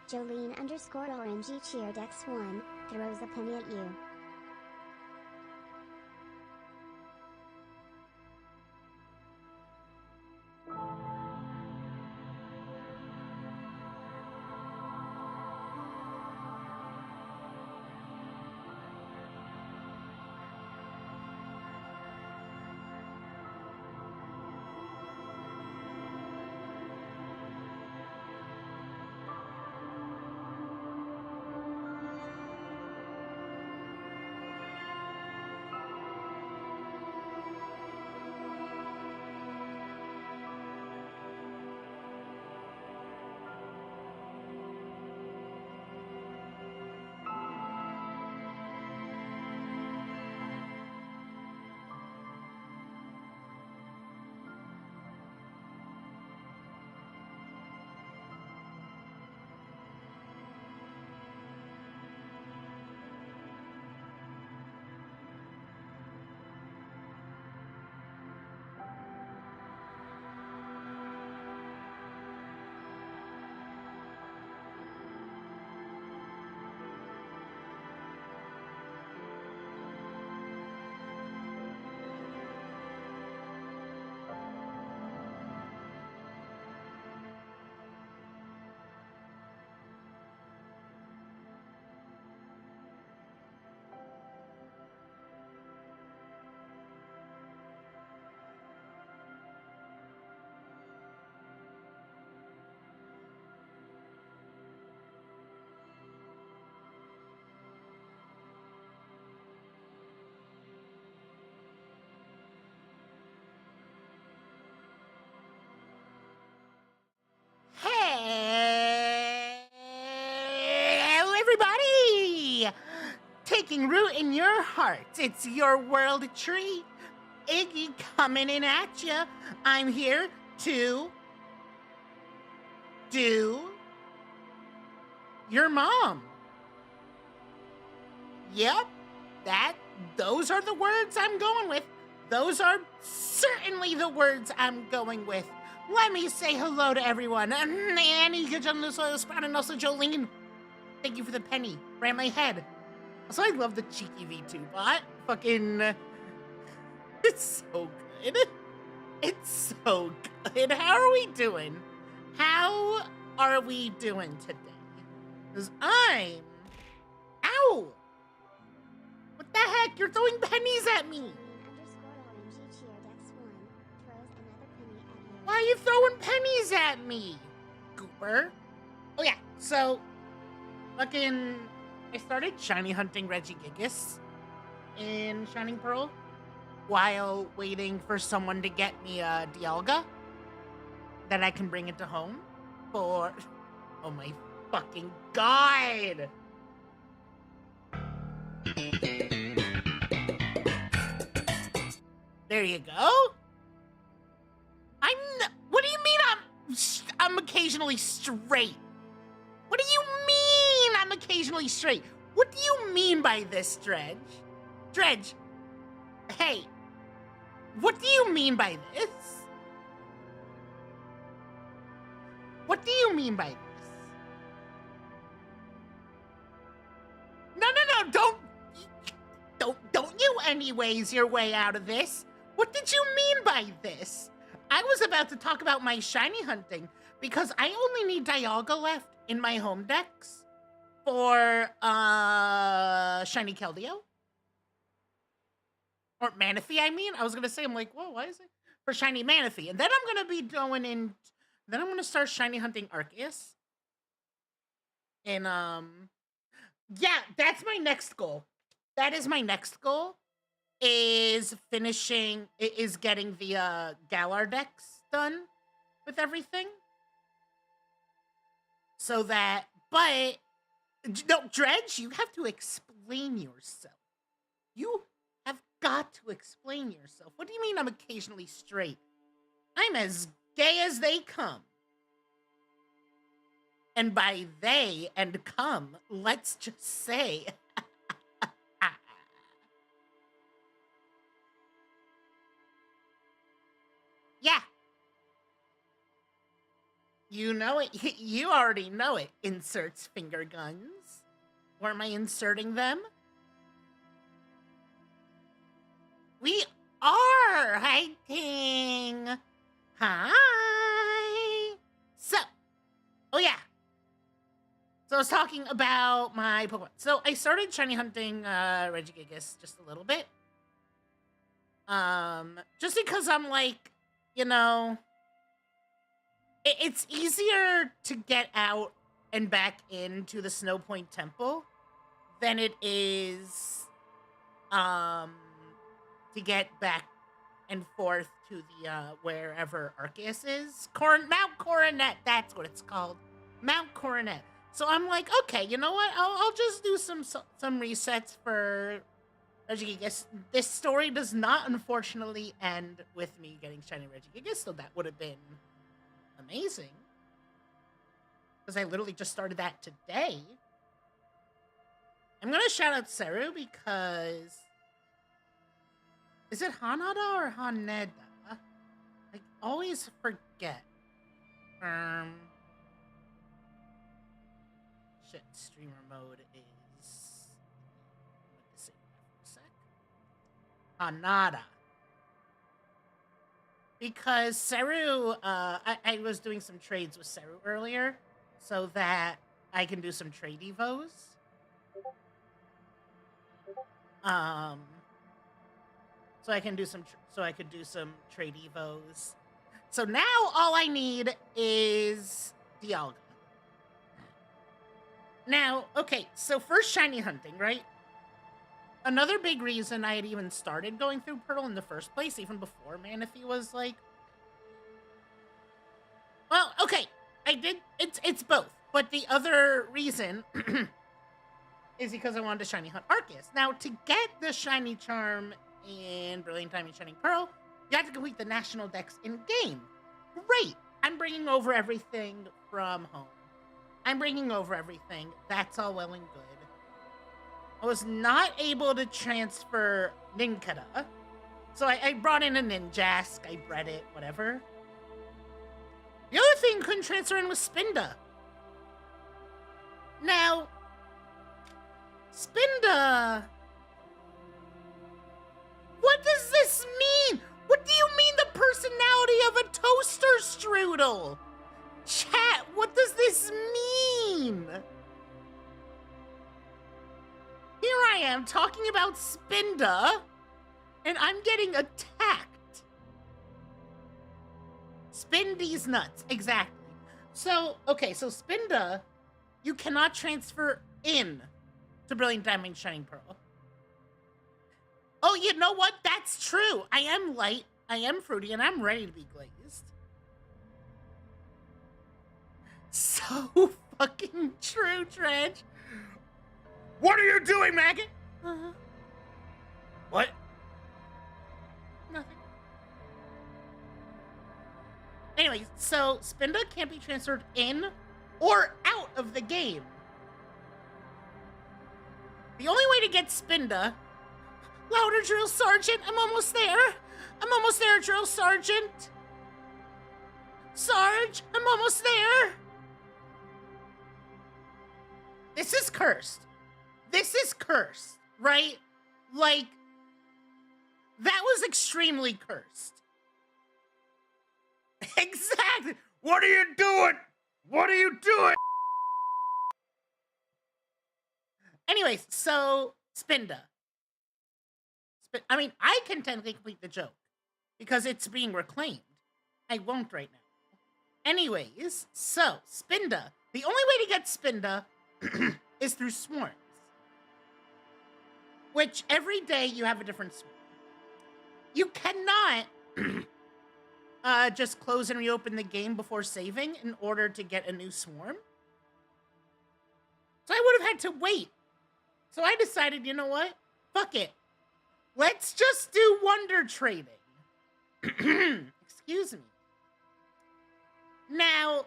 Jolene_orangey cheered X1 throws a penny at you. Hello, everybody! Taking root in your hearts, it's your world tree. Iggy coming in at ya. I'm here to do your mom. Yep, those are the words I'm going with. Those are certainly the words I'm going with. Let me say hello to everyone. Annie, and also Jolene. Thank you for the penny. Ran my head. Also, I love the cheeky V2 bot. Fucking, it's so good. It's so good. How are we doing? How are we doing today? Because ow! What the heck? You're throwing pennies at me. Why are you throwing pennies at me, Gooper? Oh yeah, so fucking I started shiny hunting Regigigas in Shining Pearl while waiting for someone to get me a Dialga that I can bring into home for oh my fucking god. There you go. What do you mean I'm occasionally straight? What do you mean I'm occasionally straight? What do you mean by this, Dredge? Dredge, hey, what do you mean by this? What do you mean by this? No, don't you anyways your way out of this. What did you mean by this? I was about to talk about my shiny hunting because I only need Dialga left in my home decks for shiny Keldeo. Or Manaphy, I mean. I was gonna say, I'm like, whoa, why is it? For shiny Manaphy. And then I'm gonna be going in, then I'm gonna start shiny hunting Arceus. And yeah, that's my next goal. That is my next goal. Is getting the Galar decks done with everything. So that, but, no, Dredge, you have to explain yourself. You have got to explain yourself. What do you mean I'm occasionally straight? I'm as gay as they come. And by they and come, let's just say... You know it. You already know it. Inserts finger guns. Or am I inserting them? We are hiking. Hi. So, oh yeah. So I was talking about my Pokemon. So I started shiny hunting Regigigas just a little bit. Just because I'm like, you know, it's easier to get out and back into the Snow Point Temple than it is to get back and forth to the wherever Arceus is. Mount Coronet, that's what it's called. Mount Coronet. So I'm like, okay, you know what? I'll just do some resets for Regigigas. This story does not, unfortunately, end with me getting shiny Regigigas, so that would have been amazing. Because I literally just started that today. I'm going to shout out Seru because... Is it Hanada or Haneda? I always forget. Shit, streamer mode is... Let's see for a sec. Hanada. Because Seru, I was doing some trades with Seru earlier so that I can do some trade evos. So I can do some, I could do some trade evos. So now all I need is Dialga. Now, okay, so first shiny hunting, right? Another big reason I had even started going through Pearl in the first place, even before Manaphy was like... Well, okay, I did, it's both. But the other reason is because I wanted to shiny hunt Arceus. Now, to get the shiny charm in Brilliant Diamond Shining Pearl, you have to complete the National Dex in-game. Great! I'm bringing over everything from home. I'm bringing over everything. That's all well and good. I was not able to transfer Nincada, so I brought in a Ninjask, I bred it, whatever. The other thing couldn't transfer in was Spinda. Now, Spinda... What does this mean? What do you mean the personality of a toaster strudel? Chat, what does this mean? Here I am talking about Spinda, and I'm getting attacked. Spindy's nuts, exactly. So, okay, so Spinda, you cannot transfer in to Brilliant Diamond Shining Pearl. Oh, you know what? That's true. I am light, I am fruity, and I'm ready to be glazed. So fucking true, Dredge. What are you doing, Maggot? What? Nothing. Anyway, so Spinda can't be transferred in or out of the game. The only way to get Spinda... Louder, Drill Sergeant! I'm almost there! I'm almost there, Drill Sergeant! Sarge, I'm almost there! This is cursed. This is cursed, right? Like, that was extremely cursed. Exactly! What are you doing? What are you doing? Anyways, so, Spinda. I mean, I can technically complete the joke because it's being reclaimed. I won't right now. Anyways, so, Spinda. The only way to get Spinda is through swarms. Which, every day you have a different swarm. You cannot just close and reopen the game before saving in order to get a new swarm. So I would have had to wait. So I decided, you know what? Fuck it. Let's just do wonder trading. Excuse me. Now,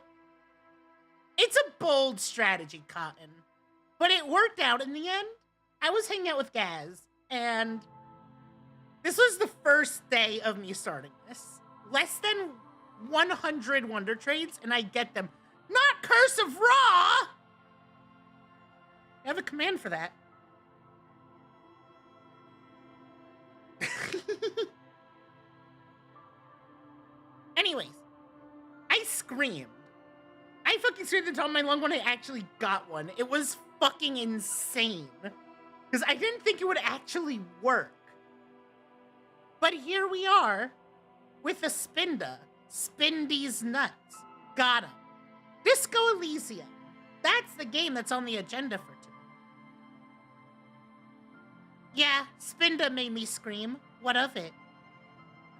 it's a bold strategy, Cotton. But it worked out in the end. I was hanging out with Gaz, and this was the first day of me starting this. Less than 100 wonder trades, and I get them. Not Curse of Ra! I have a command for that. Anyways, I screamed. I fucking screamed at the top of my lung when I actually got one. It was fucking insane. Because I didn't think it would actually work. But here we are with a Spinda. Spindy's nuts. Got him. Disco Elysium. That's the game that's on the agenda for today. Yeah, Spinda made me scream. What of it?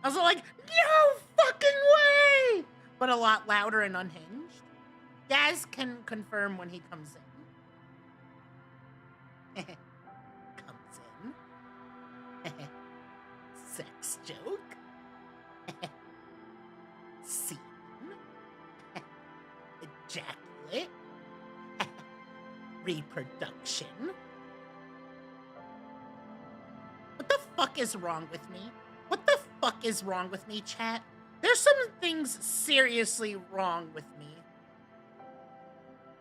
I was like, no fucking way! But a lot louder and unhinged. Gaz can confirm when he comes in. Comes in. Sex joke. Scene. Ejaculate. Reproduction. What the fuck is wrong with me? What the fuck is wrong with me, chat? There's some things seriously wrong with me.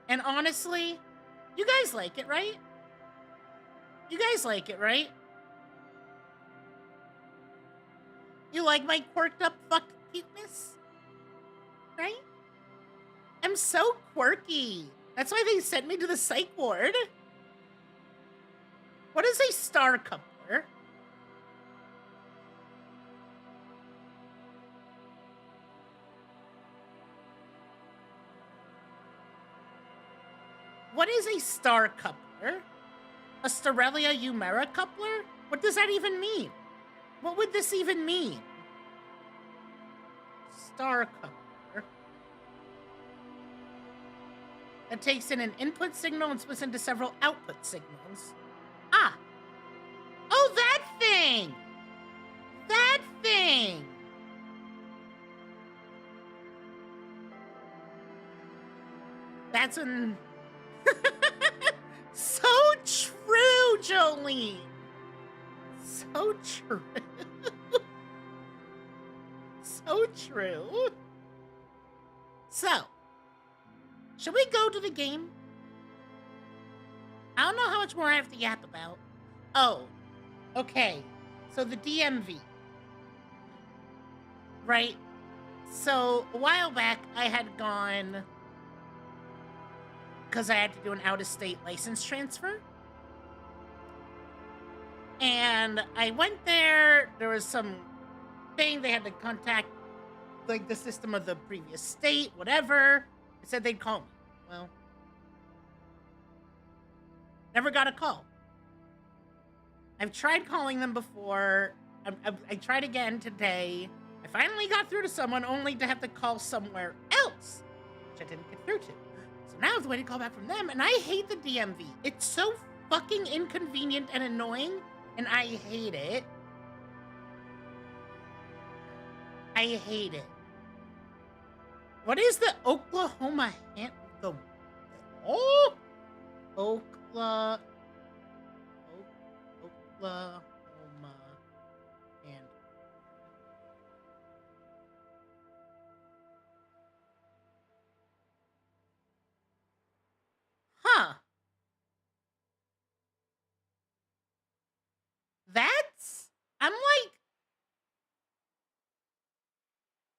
And honestly, you guys like it, right? You guys like it, right? You like my quirked up fuck cuteness? Right? I'm so quirky. That's why they sent me to the psych ward. What is a star coupler? What is a star coupler? A Starelia Eumera coupler? What does that even mean? What would this even mean? Star coupler. That takes in an input signal and splits into several output signals. Ah! Oh, that thing! That thing! That's an... So true, Jolene! So true. So true. So, should we go to the game? I don't know how much more I have to yap about. Oh, okay. So the DMV. Right? So, a while back, I had gone... because I had to do an out-of-state license transfer. And I went there, there was some thing, they had to contact, like, the system of the previous state, whatever. They said they'd call me. Well, never got a call. I've tried calling them before. I tried again today. I finally got through to someone only to have to call somewhere else, which I didn't get through to. So now I have to wait to call back from them, and I hate the DMV. It's so fucking inconvenient and annoying, and I hate it. I hate it. What is the Oklahoma the Oklahoma and huh?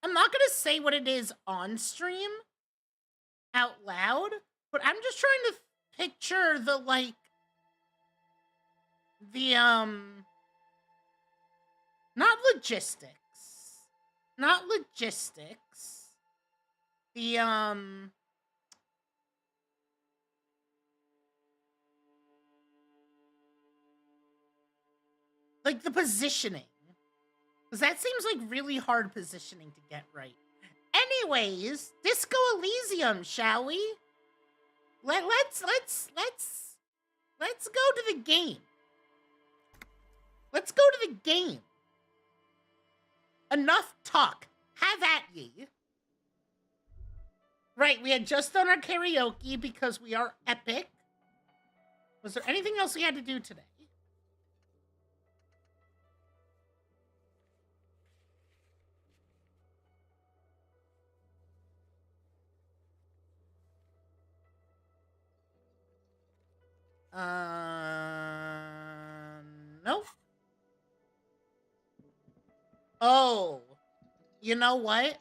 I'm not gonna say what it is on stream out loud, but I'm just trying to picture the, like, the, not logistics. Not logistics. The, like, the positioning. Because that seems like really hard positioning to get right. Anyways, Disco Elysium, shall we? Let's go to the game. Let's go to the game. Enough talk. Have at ye. Right, we had just done our karaoke because we are epic. Was there anything else we had to do today? Nope. Oh, you know what?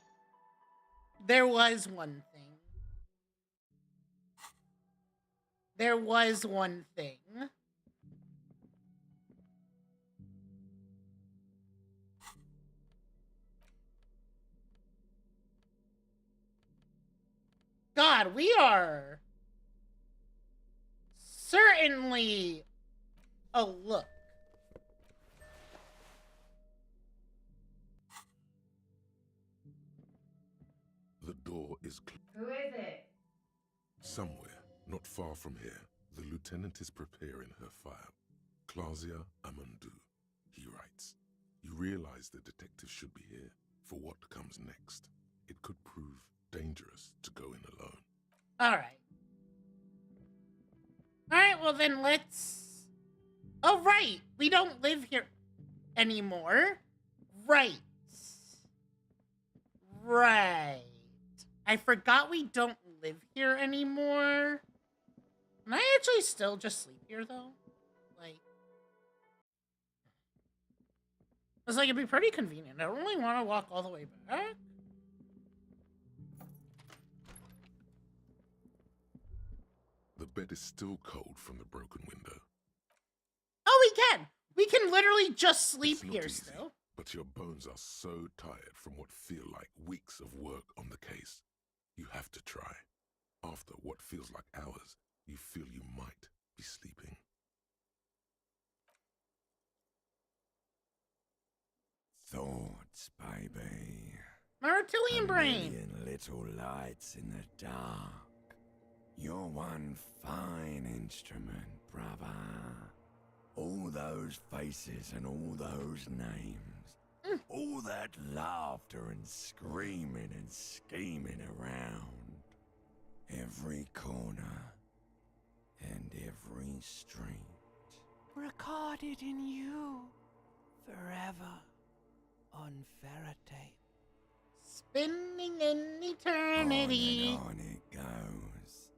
There was one thing. There was one thing. God, we are certainly a look. The door is Who is it? somewhere, not far from here. The lieutenant is preparing her file. Clausia Amandu, he writes. You realize the detective should be here for what comes next. It could prove dangerous to go in alone. All right. All right, well then let's... Oh, right. We don't live here anymore. Right. Right. I forgot we don't live here anymore. Can I actually still just sleep here, though? Like... I was like, it'd be pretty convenient. I don't really want to walk all the way back. The bed is still cold from the broken window. Oh, we can! We can literally just sleep It's not here easy, still. but your bones are so tired from what feel like weeks of work on the case. You have to try. After what feels like hours, you feel you might be sleeping. Thoughts, baby. My reptilian A brain. million little lights in the dark. You're one fine instrument, brother. All those faces and all those names. All that laughter and screaming and scheming around. Every corner and every street. Recorded in you forever on ferrotape. Spinning in eternity. On it goes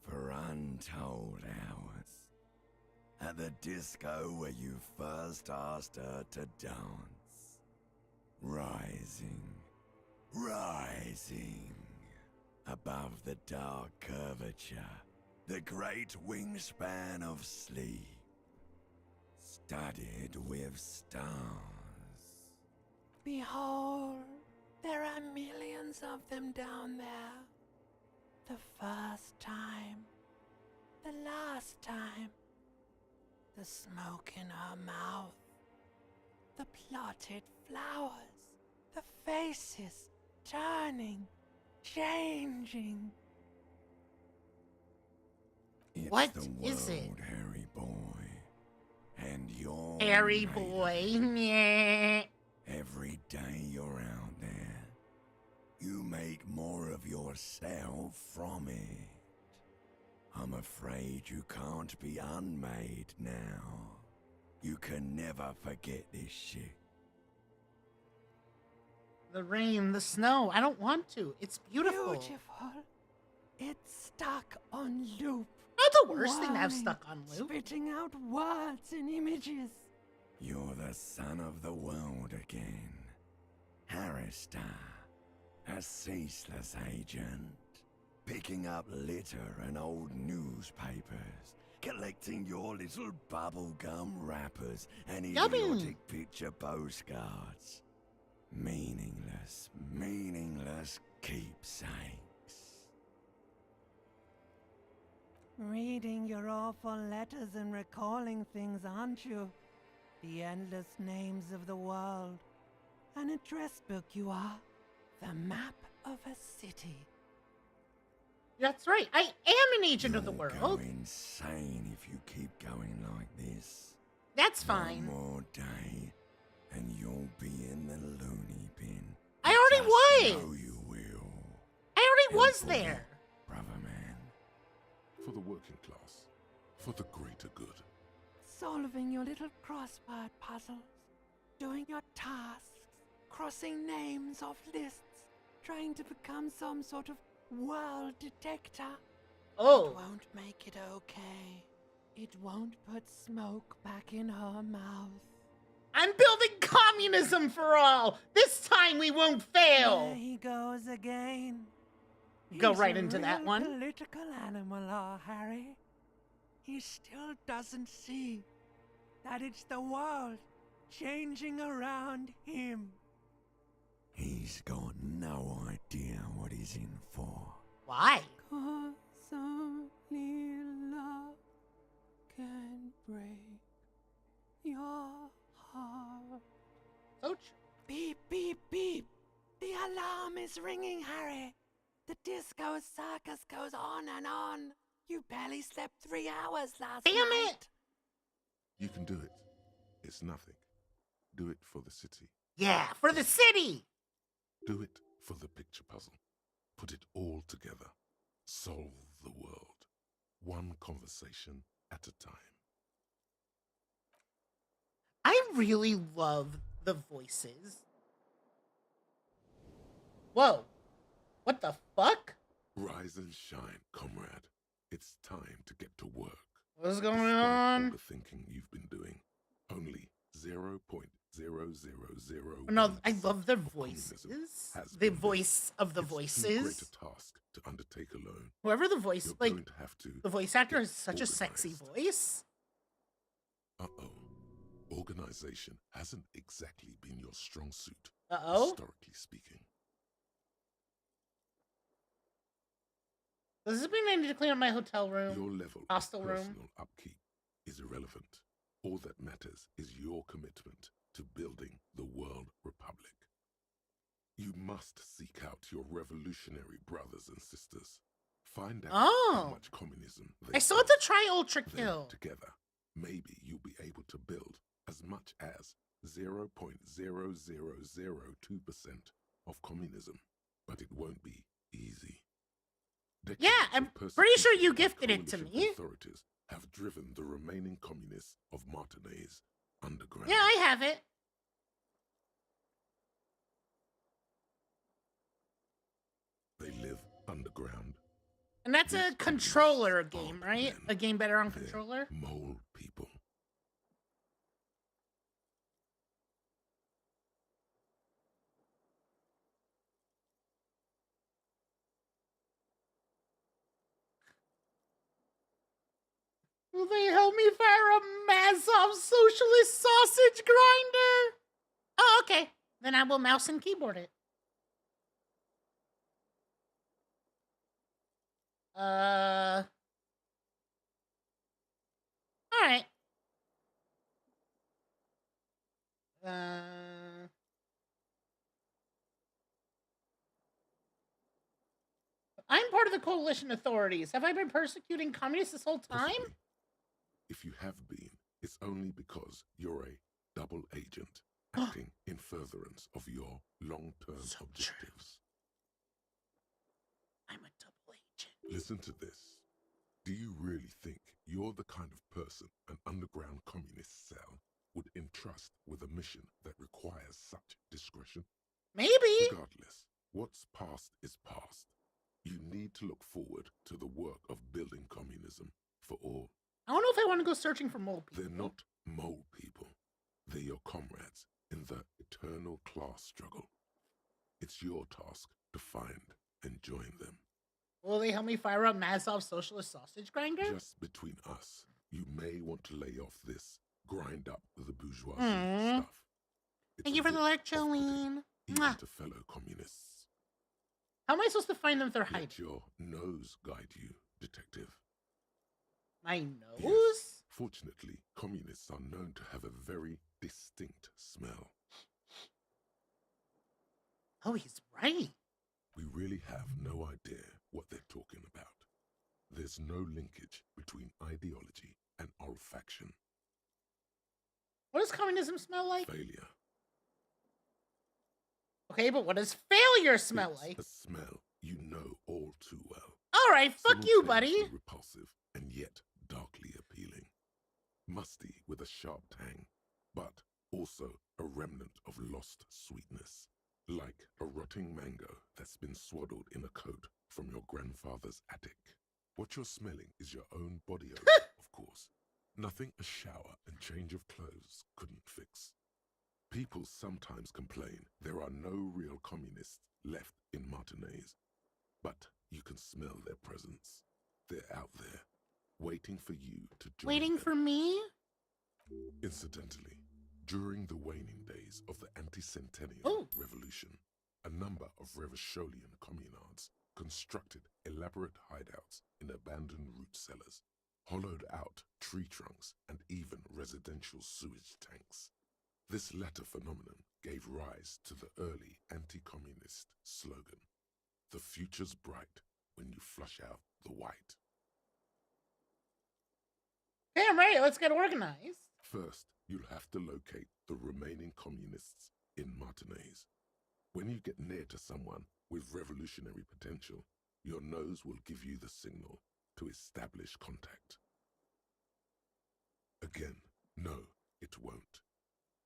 for untold hours. At the disco where you first asked her to dance. Rising, rising. Above the dark curvature, the great wingspan of sleep. Studded with stars. Behold, there are millions of them down there. The first time, the last time. The smoke in her mouth, the plotted flowers, the faces turning, changing. What is it? Harry boy, and you're Harry made boy. of it. Nyeh. Every day you're out there, you make more of yourself from it. I'm afraid you can't be unmade now. You can never forget this shit. The rain, the snow. I don't want to. It's beautiful. Beautiful. It's stuck on loop. Not the worst thing to have stuck on loop. Spitting out words and images. You're the son of the world again. Harrister, a ceaseless agent. Picking up litter and old newspapers. Collecting your little bubblegum wrappers and idiotic picture postcards. Meaningless, meaningless keepsakes. Reading your awful letters and recalling things, aren't you? The endless names of the world. An address book you are. The map of a city. That's right. I am an agent of the world. You'll go insane if you keep going like this. That's fine. One more day, and you'll be in the loony bin. I already Just was. know you will. I already was Helpful, there. brother man. For the working class. For the greater good. Solving your little crossword puzzles. Doing your tasks. Crossing names off lists. Trying to become some sort of world detector. Oh. It won't make it okay. It won't put smoke back in her mouth. I'm building communism for all. This time we won't fail. There he goes again. Go He's right a into that real one. Political animal, our Harry. He still doesn't see that it's the world changing around him. He's got no idea what he's in for. Why? 'Cause only love can break your heart. So true. Beep, beep, beep. The alarm is ringing, Harry. The disco circus goes on and on. You barely slept 3 hours last Damn night. it! You can do it. It's nothing. Do it for the city. Yeah, for the city. Do it for the picture puzzle. Put it all together. Solve the world. One conversation at a time. I really love the voices. Whoa. What the fuck? Rise and shine, comrade. It's time to get to work. What's going Despite on? all the thinking you've been doing, only 0.0001. No, I love their of communism voices. has The been built. voice of the It's too voices. great a task to undertake alone. Whoever the voice, You're like, going to have to the voice actor get has such a sexy organized. voice. Uh-oh. Organization hasn't exactly been your strong suit, Uh-oh. historically speaking. Does this mean I need to clean up my hotel room? Your level Hostel of room. personal upkeep is irrelevant. All that matters is your commitment to building the World Republic. You must seek out your revolutionary brothers and sisters. Find out how Oh. much communism they I still have to built. try Ultra Then, Kill. together, maybe you'll be able to build as much as 0.0002% of communism, but it won't be easy. Decades Yeah, of I'm pretty sure you persecution by gifted it to coalition me. Authorities have driven the remaining communists of Martinez underground. Yeah, I have it. They live underground. And that's These a controller communists game, aren't right? men. A game better on They're controller? mole people. Will they help me fire a massive socialist sausage grinder? Oh, okay. Then I will mouse and keyboard it. Alright. I'm part of the coalition authorities. Have I been persecuting communists this whole time? Possibly. If you have been, it's only because you're a double agent acting in furtherance of your long-term So true. objectives. I'm a double agent. Listen to this. Do you really think you're the kind of person an underground communist cell would entrust with a mission that requires such discretion? Maybe. Regardless, what's past is past. You need to look forward to the work of building communism for all. I don't know if I want to go searching for mole people. They're not mole people. They're your comrades in the eternal class struggle. It's your task to find and join them. Will they help me fire up Mazov's socialist sausage grinder? Just between us, you may want to lay off this grind up the bourgeoisie Mm. stuff. It's Thank a you for the bit lecture, off-putting, Lean. even Mwah. to fellow communists. How am I supposed to find them if they're hiding? Let your nose guide you, detective. My Yes. nose? Fortunately, communists are known to have a very distinct smell. Oh, he's right. We really have no idea what they're talking about. There's no linkage between ideology and olfaction. What does communism smell like? Failure. Okay, but what does failure smell It's like? a smell you know all too well. All right, fuck you, buddy. Simultaneously repulsive and yet darkly appealing. Musty with a sharp tang, but also a remnant of lost sweetness. Like a rotting mango that's been swaddled in a coat from your grandfather's attic. What you're smelling is your own body odor, of course, Nothing a shower and change of clothes couldn't fix. People sometimes complain there are no real communists left in Martinaise, but you can smell their presence. They're out there, waiting for you to join Waiting them. for me? Incidentally, during the waning days of the anti-centennial Ooh. revolution, a number of Revacholian communards constructed elaborate hideouts in abandoned root cellars, hollowed out tree trunks, and even residential sewage tanks. This latter phenomenon gave rise to the early anti-communist slogan, "The future's bright when you flush out the white." Damn right, let's get organized. First, you'll have to locate the remaining communists in Martinaise. When you get near to someone with revolutionary potential, your nose will give you the signal to establish contact. Again, no, it won't.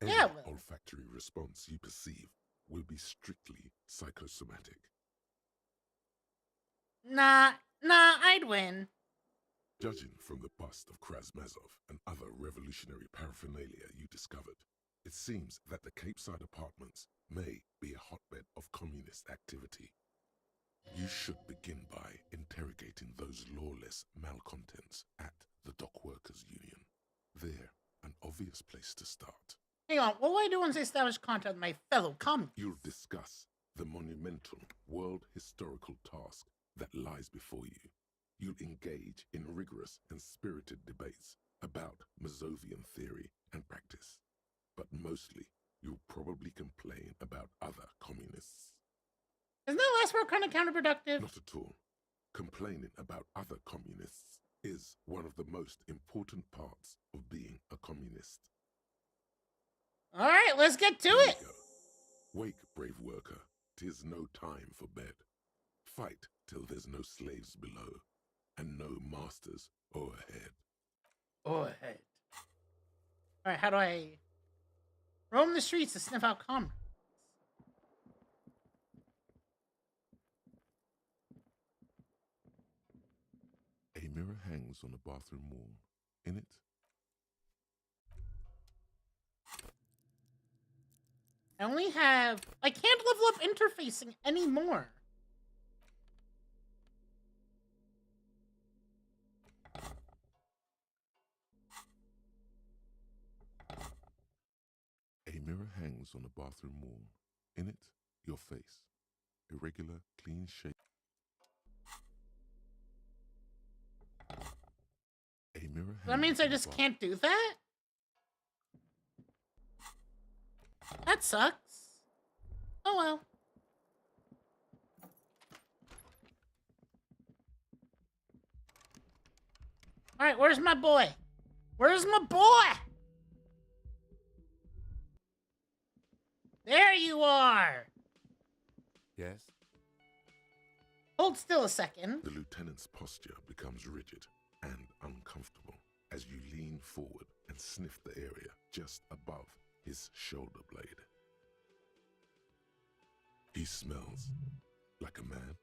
Any Yeah, well. olfactory response you perceive will be strictly psychosomatic. Nah, I'd win. Judging from the bust of Krasmazov and other revolutionary paraphernalia you discovered, it seems that the Cape Side apartments may be a hotbed of communist activity. You should begin by interrogating those lawless malcontents at the Dock Workers Union. They're an obvious place to start. Hang on, what will I do once I establish contact with my fellow communists? You'll discuss the monumental world historical task that lies before you. You'll engage in rigorous and spirited debates about Mazovian theory and practice. But mostly, you'll probably complain about other communists. Isn't that last word kind of counterproductive? Not at all. Complaining about other communists is one of the most important parts of being a communist. All right, let's get to Here we it. go. Wake, brave worker, 'tis no time for bed. Fight till there's no slaves below, and no masters o'erhead. Go ahead. All right, how do I roam the streets to sniff out comrades? A mirror hangs on the bathroom wall. In it, I can't level up interfacing anymore. a mirror hangs on the bathroom wall. In it, your face. Irregular, clean shape. A mirror That means I hangs on the just can't do that? That sucks. Oh well. Alright, where's my boy? Where's my boy? There you are! Yes? Hold still a second. The lieutenant's posture becomes rigid and uncomfortable as you lean forward and sniff the area just above his shoulder blade. He smells like a man,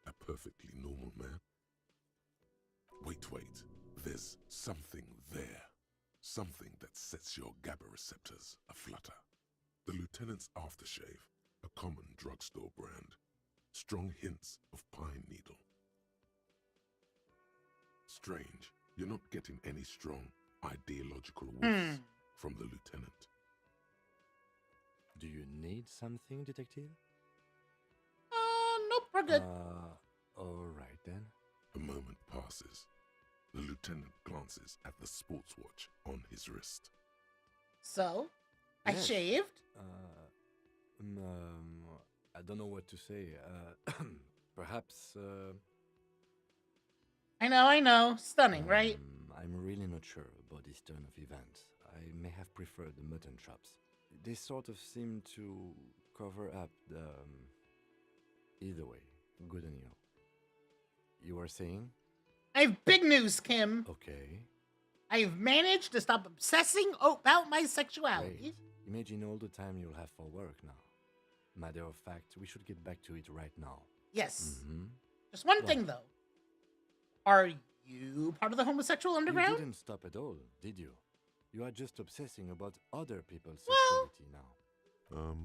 a perfectly normal man. Wait, there's something there. Something that sets your GABA receptors aflutter. The lieutenant's aftershave, a common drugstore brand. Strong hints of pine needle. Strange, you're not getting any strong ideological whiffs from the lieutenant. Do you need something, detective? Nope, we're good. All right then. A moment passes. The lieutenant glances at the sports watch on his wrist. So, I Yes. shaved. I don't know what to say. Perhaps, I know. Stunning, right? I'm really not sure about this turn of events. I may have preferred the mutton chops. They sort of seem to cover up the... Either way, good on you. You were saying? I have big news, Kim. Okay. I've managed to stop obsessing about my sexuality. Great. Imagine all the time you'll have for work now. Matter of fact, we should get back to it right now. Yes. Mm-hmm. Just one What? thing, though. Are you part of the homosexual You underground? didn't stop at all, did you? You are just obsessing about other people's Well- sexuality now.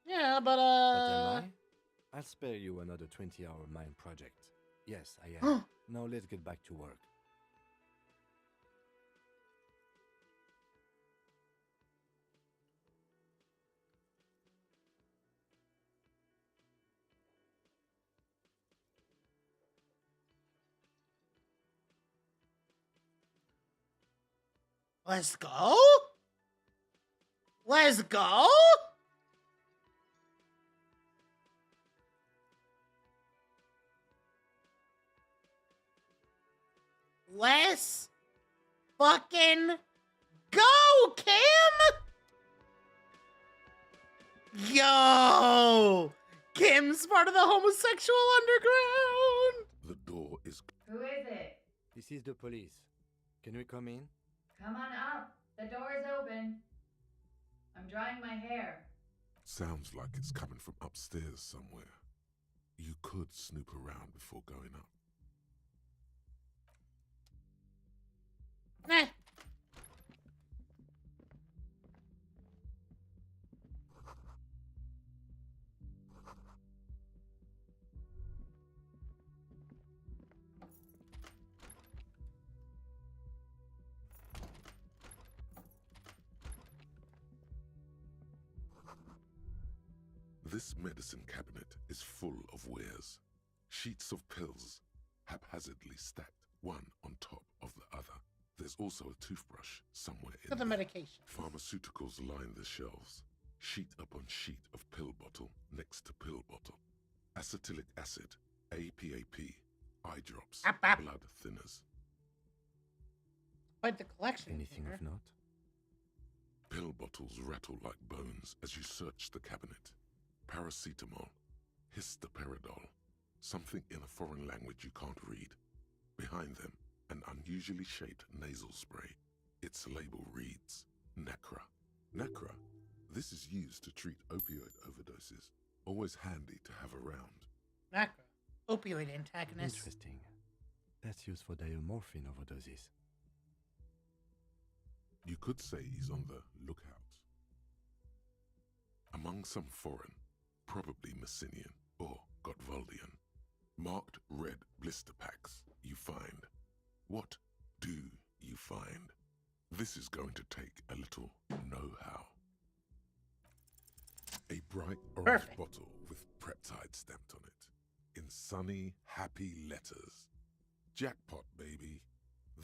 Yeah, But am I? I'll spare you another 20-hour mine project. Yes, I am. Now let's get back to work. Let's go? Let's go? Let's fucking go, Kim! Yo! Kim's part of the homosexual underground! The door is Who is it? This is the police. Can we come in? Come on up. The door is open. I'm drying my hair. sounds like it's coming from upstairs somewhere. You could snoop around before going up. Eh. This medicine cabinet is full of wares. Sheets of pills, haphazardly stacked, one on top of the other. There's also a toothbrush somewhere in For the there. medication. Pharmaceuticals line the shelves. Sheet upon sheet of pill bottle next to pill bottle. Acetylic acid, APAP, eye drops, Ap, ap. blood thinners. Quite the collection. Anything here. of note? Pill bottles rattle like bones as you search the cabinet. Paracetamol, histoperidol, something in a foreign language you can't read. Behind them, an unusually shaped nasal spray. Its label reads Nacra. Nacra, this is used to treat opioid overdoses. Always handy to have around. Macro. Opioid antagonist. Interesting. That's used for diamorphine overdoses. You could say he's on the lookout. Among some foreign, probably Messinian or Gotwaldian, marked red blister packs you find. What do you find? This is going to take a little know-how. A bright orange Perfect. bottle with peptide stamped on it, in sunny, happy letters. Jackpot, baby.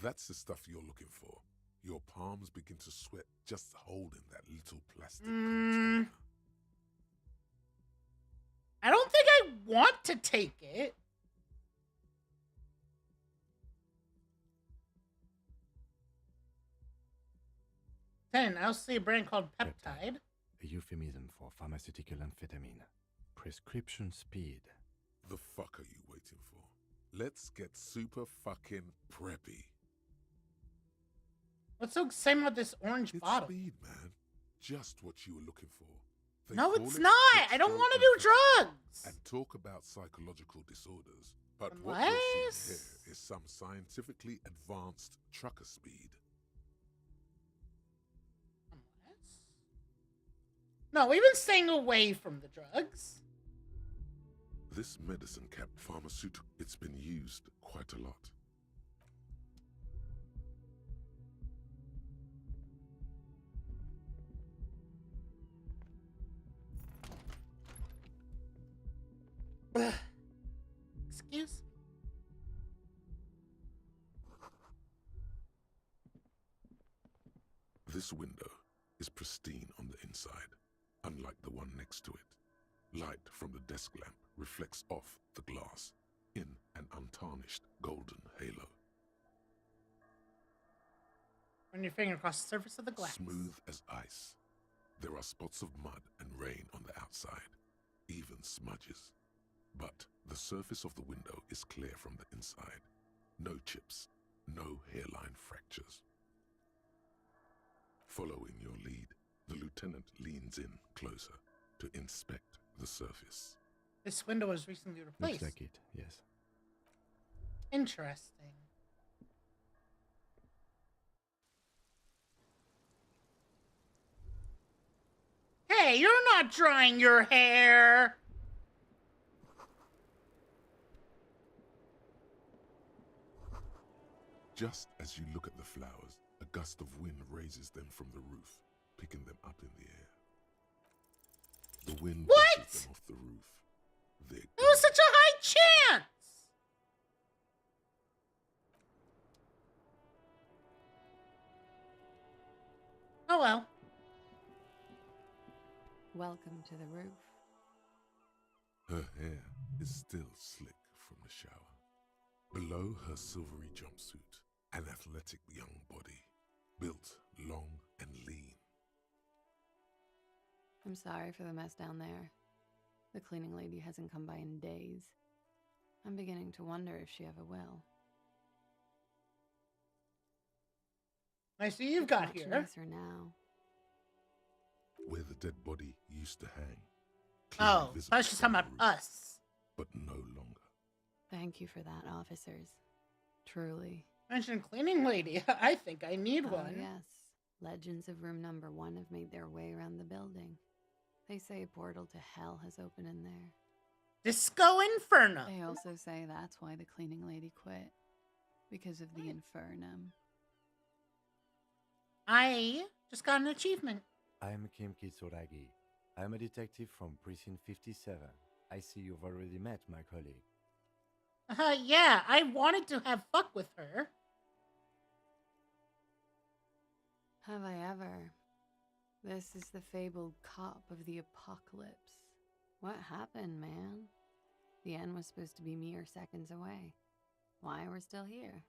That's the stuff you're looking for. Your palms begin to sweat just holding that little plastic container. I don't think I want to take it. Then I also see a brand called Peptide. A euphemism for pharmaceutical amphetamine. Prescription speed. The fuck are you waiting for? Let's get super fucking preppy. What's so exciting about this orange It's bottle? speed, man. Just what you were looking for. They No, call it's it not. I don't want to do drugs. and talk about psychological disorders. But what you're Unless- seeing here is some scientifically advanced trucker speed. No, we've been staying away from the drugs. This medicine cap pharmaceutical, it's been used quite a lot. Excuse me. This window is pristine on the inside, unlike the one next to it. Light from the desk lamp reflects off the glass in an untarnished golden halo. Run your finger across the surface of the glass. Smooth as ice. There are spots of mud and rain on the outside, even smudges. But the surface of the window is clear from the inside. No chips, no hairline fractures. Following your lead, the lieutenant leans in closer to inspect the surface. This window was recently replaced. Looks like it, yes. Interesting. Hey, you're not drying your hair! Just as you look at the flowers, a gust of wind raises them from the roof, picking them up in the air. The wind What? pushes them off the roof. They're That was gone. such a high chance! Oh well. Welcome to the roof. Her hair is still slick from the shower. Below her silvery jumpsuit, an athletic young body, built long and lean. I'm sorry for the mess down there. The cleaning lady hasn't come by in days. I'm beginning to wonder if she ever will. I see you've got Much here. nicer now. Where the dead body used to hang. clearly Oh, visible that's just from talking the about roof, us. but no longer. Thank you for that, officers. Truly. Mentioned cleaning lady. I think I need Oh, one. yes. Legends of room number 1 have made their way around the building. They say a portal to hell has opened in there. Disco Inferno. They also say that's why the cleaning lady quit. Because of the infernum. I just got an achievement. I am Kim Kitsuragi. I am a detective from Precinct 57. I see you've already met my colleague. Yeah, I wanted to have fuck with her. Have I ever? This is the fabled cop of the apocalypse. What happened, man? The end was supposed to be mere seconds away. Why we're still here?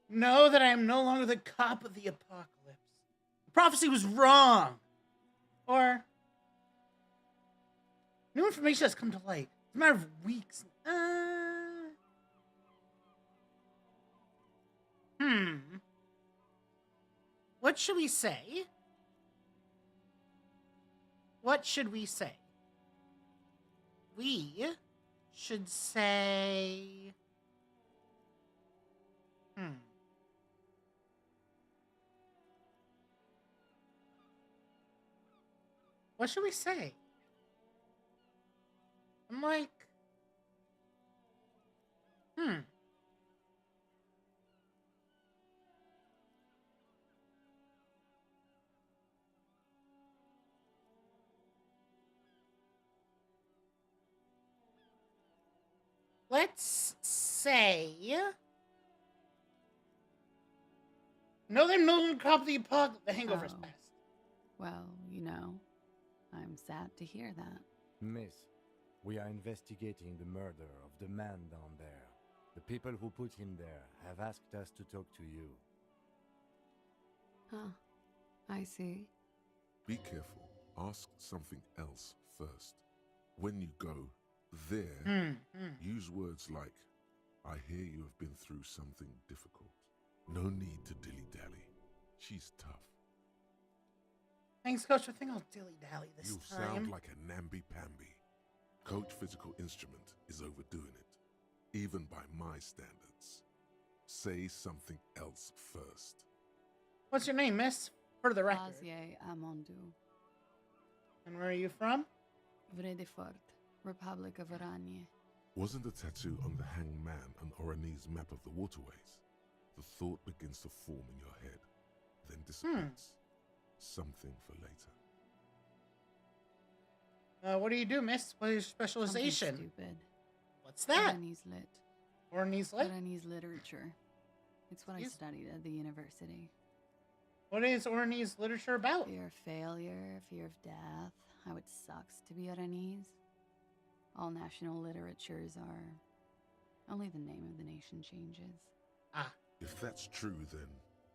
Know that I am no longer the cop of the apocalypse. The prophecy was wrong. Or new information has come to light. It's a matter of weeks. What should we say? What should we say? We should say... What should we say? I'm like... Let's say... No, they're no longer cop of the apocalypse. The hangover's Oh. passed. Well, you know, I'm sad to hear that. Miss, we are investigating the murder of the man down there. The people who put him there have asked us to talk to you. Huh. I see. Be careful. Ask something else first. When you go there, use words like, I hear you have been through something difficult. No need to dilly-dally. She's tough. Thanks, Coach. I think I'll dilly-dally this You time. sound like a namby-pamby. Coach Physical Instrument is overdoing it, even by my standards. Say something else first. What's your name, miss? For the record. Lazier Amondu. And where are you from? Vredefort, Republic of Oranje. Wasn't the tattoo on the hanged man an Oranese map of the waterways? The thought begins to form in your head, then dissipates. Something for later. What do you do, miss? What is your specialization? Something stupid. What's that? Oranese lit. Oranese lit? Oranese literature. It's what I Yes. studied at the university. What is Oranese literature about? Fear of failure, fear of death, how it sucks to be Oranese. All national literatures are... Only the name of the nation changes. Ah, If that's true, then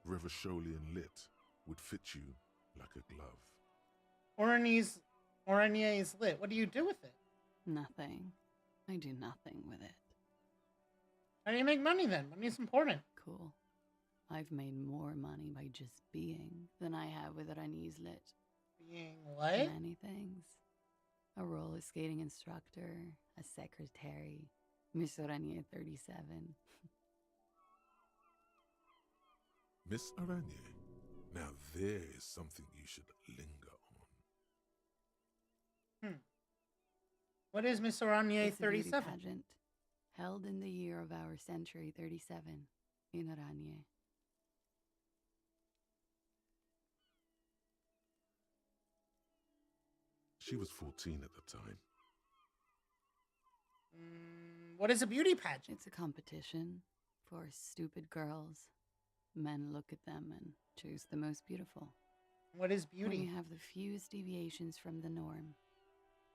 Revacholian lit would fit you like a glove. Oranese lit. What do you do with it? Nothing. I do nothing with it. How do you make money then? Money's important. Cool. I've made more money by just being than I have with Oranese lit. Being what? Many things. A roller skating instructor, a secretary, Miss Oranje 37. Miss Aranye, now there is something you should linger on. What is Miss Oranje It's a beauty 37? pageant held in the year of our century 37 in Oranje. She was 14 at the time. What is a beauty pageant? It's a competition for stupid girls. Men look at them and choose the most beautiful. What is When beauty? you have the fewest deviations from the norm.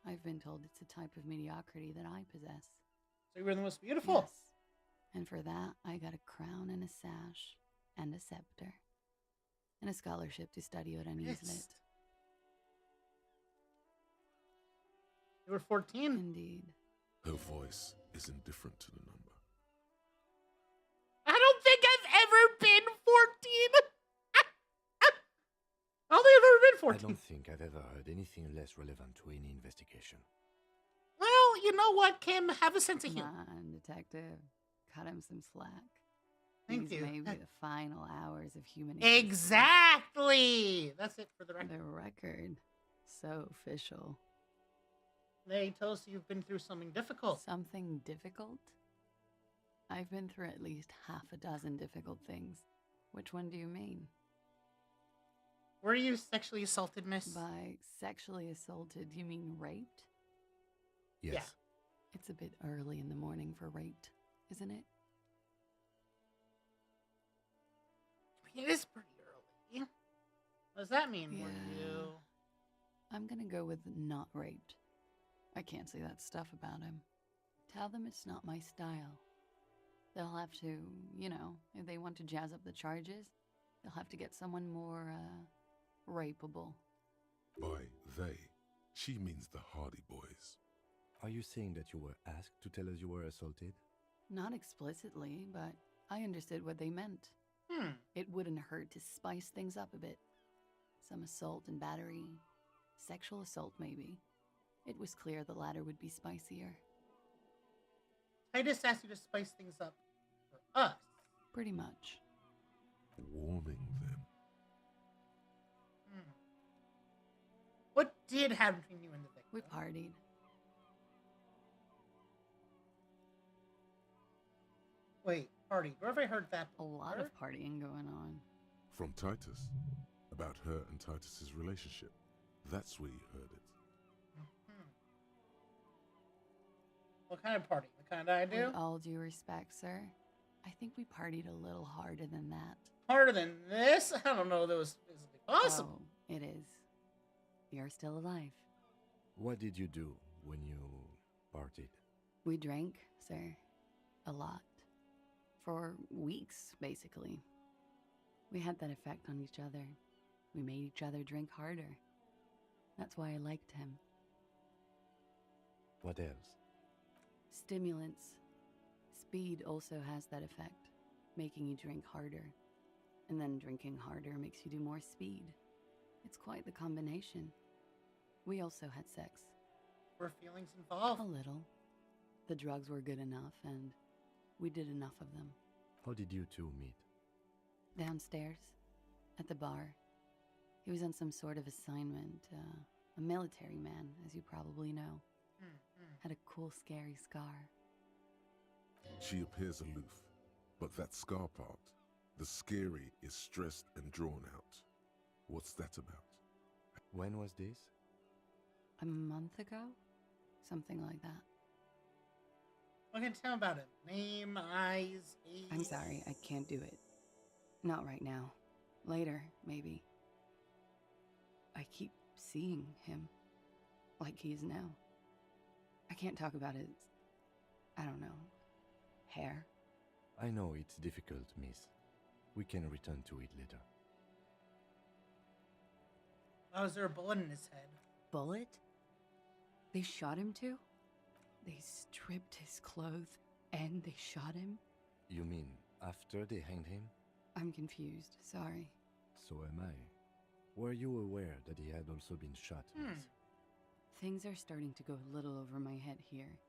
I've been told it's a type of mediocrity that I possess. So you were the most beautiful. Yes. And for that, I got a crown and a sash and a scepter and a scholarship to study Oranese lit. Yes. You were 14? Indeed. Her voice is indifferent to the number. I don't think I've ever been 14. I don't think I've ever been I 14. don't think I've ever heard anything less relevant to any investigation. Well, you know what, Kim? Have a sense of Come humor. on, detective. Cut him some slack. Thank These you. may be the final hours of human existence. Exactly. That's it for the record. The record. So official. They tell us you've been through something difficult. Something difficult? I've been through at least half a dozen difficult things. Which one do you mean? Were you sexually assaulted, miss? By sexually assaulted, you mean raped? Yes. Yeah. It's a bit early in the morning for raped, isn't it? It is pretty early. What does that mean? Were Yeah. you... I'm gonna go with not raped. I can't say that stuff about him. Tell them it's not my style. They'll have to, if they want to jazz up the charges, they'll have to get someone more, rapeable. By they, she means the Hardy Boys. Are you saying that you were asked to tell us you were assaulted? Not explicitly, but I understood what they meant. It wouldn't hurt to spice things up a bit. Some assault and battery. Sexual assault, maybe. It was clear the latter would be spicier. Titus asked you to spice things up for us. Pretty much. Warming them. What did happen between you and the victim? We partied. Wait, party. Where have I heard that A lot of partying going on. From Titus. About her and Titus's relationship. That's where you heard it. What kind of party? The kind I do? With all due respect, sir, I think we partied a little harder than that. Harder than this? I don't know that was physically possible. Oh, it is. You're still alive. What did you do when you partied? We drank, sir. A lot. For weeks, basically. We had that effect on each other. We made each other drink harder. That's why I liked him. What else? Stimulants. Speed also has that effect, making you drink harder. And then drinking harder makes you do more speed. It's quite the combination. We also had sex. Were feelings involved? A little. The drugs were good enough, and we did enough of them. How did you two meet? Downstairs, at the bar. He was on some sort of assignment, a military man, as you probably know. Had a cool, scary scar. She appears aloof, but that scar part, the scary, is stressed and drawn out. What's that about? When was this? A month ago? Something like that. What can you tell about him? Name, eyes, age? I'm sorry, I can't do it. Not right now. Later, maybe. I keep seeing him. Like he is now. I can't talk about his, I don't know, hair. I know it's difficult, miss. We can return to it later. Oh, is there a bullet in his head? Bullet? They shot him too? They stripped his clothes and they shot him? You mean after they hanged him? I'm confused, sorry. So am I. Were you aware that he had also been shot, miss? Things are starting to go a little over my head here.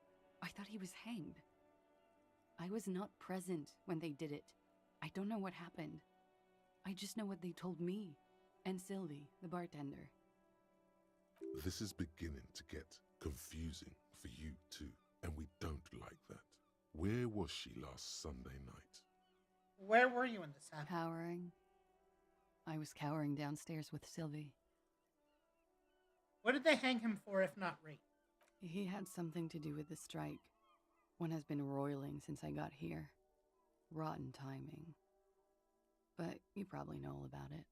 I thought he was hanged. I was not present when they did it. I don't know what happened. I just know what they told me. And Sylvie, the bartender. This is beginning to get confusing for you too, and we don't like that. Where was she last Sunday night? Where were you when this happened? Cowering. I was cowering downstairs with Sylvie. What did they hang him for if not rape? He had something to do with the strike. One has been roiling since I got here. Rotten timing. But you probably know all about it.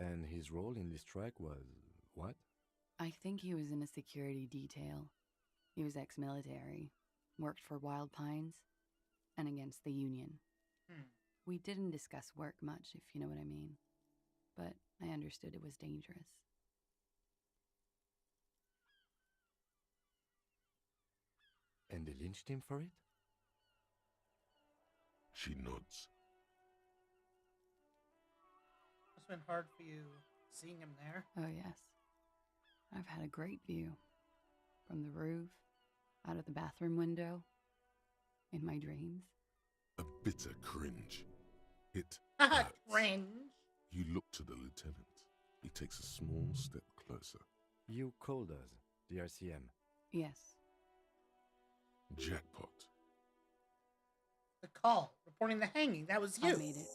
And his role in this strike was what? I think he was in a security detail. He was ex-military, worked for Wild Pines, and against the Union. We didn't discuss work much, if you know what I mean. But I understood it was dangerous. And they lynched him for it? She nods. It's been hard for you seeing him there. Oh, yes. I've had a great view. From the roof, out of the bathroom window, in my dreams. A bitter cringe. It hurts. Cringe. You look to the lieutenant. He takes a small step closer. You called us, the RCM. Yes. Jackpot. The call reporting the hanging. That was you. I made it.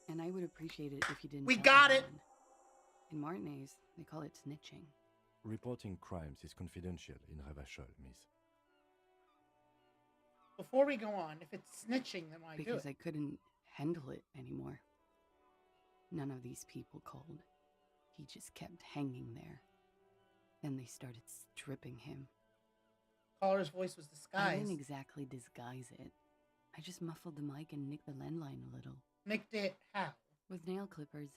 And I would appreciate it if you didn't. We tell got it. anyone. In Martinez, they call it snitching. Reporting crimes is confidential in Ravachol, miss. Before we go on, if it's snitching, then why do Because it? I couldn't handle it anymore. None of these people called. He just kept hanging there. Then they started stripping him. Caller's voice was I disguised. didn't exactly disguise it. I just muffled the mic and nicked the landline a little. Nicked it how? With nail clippers.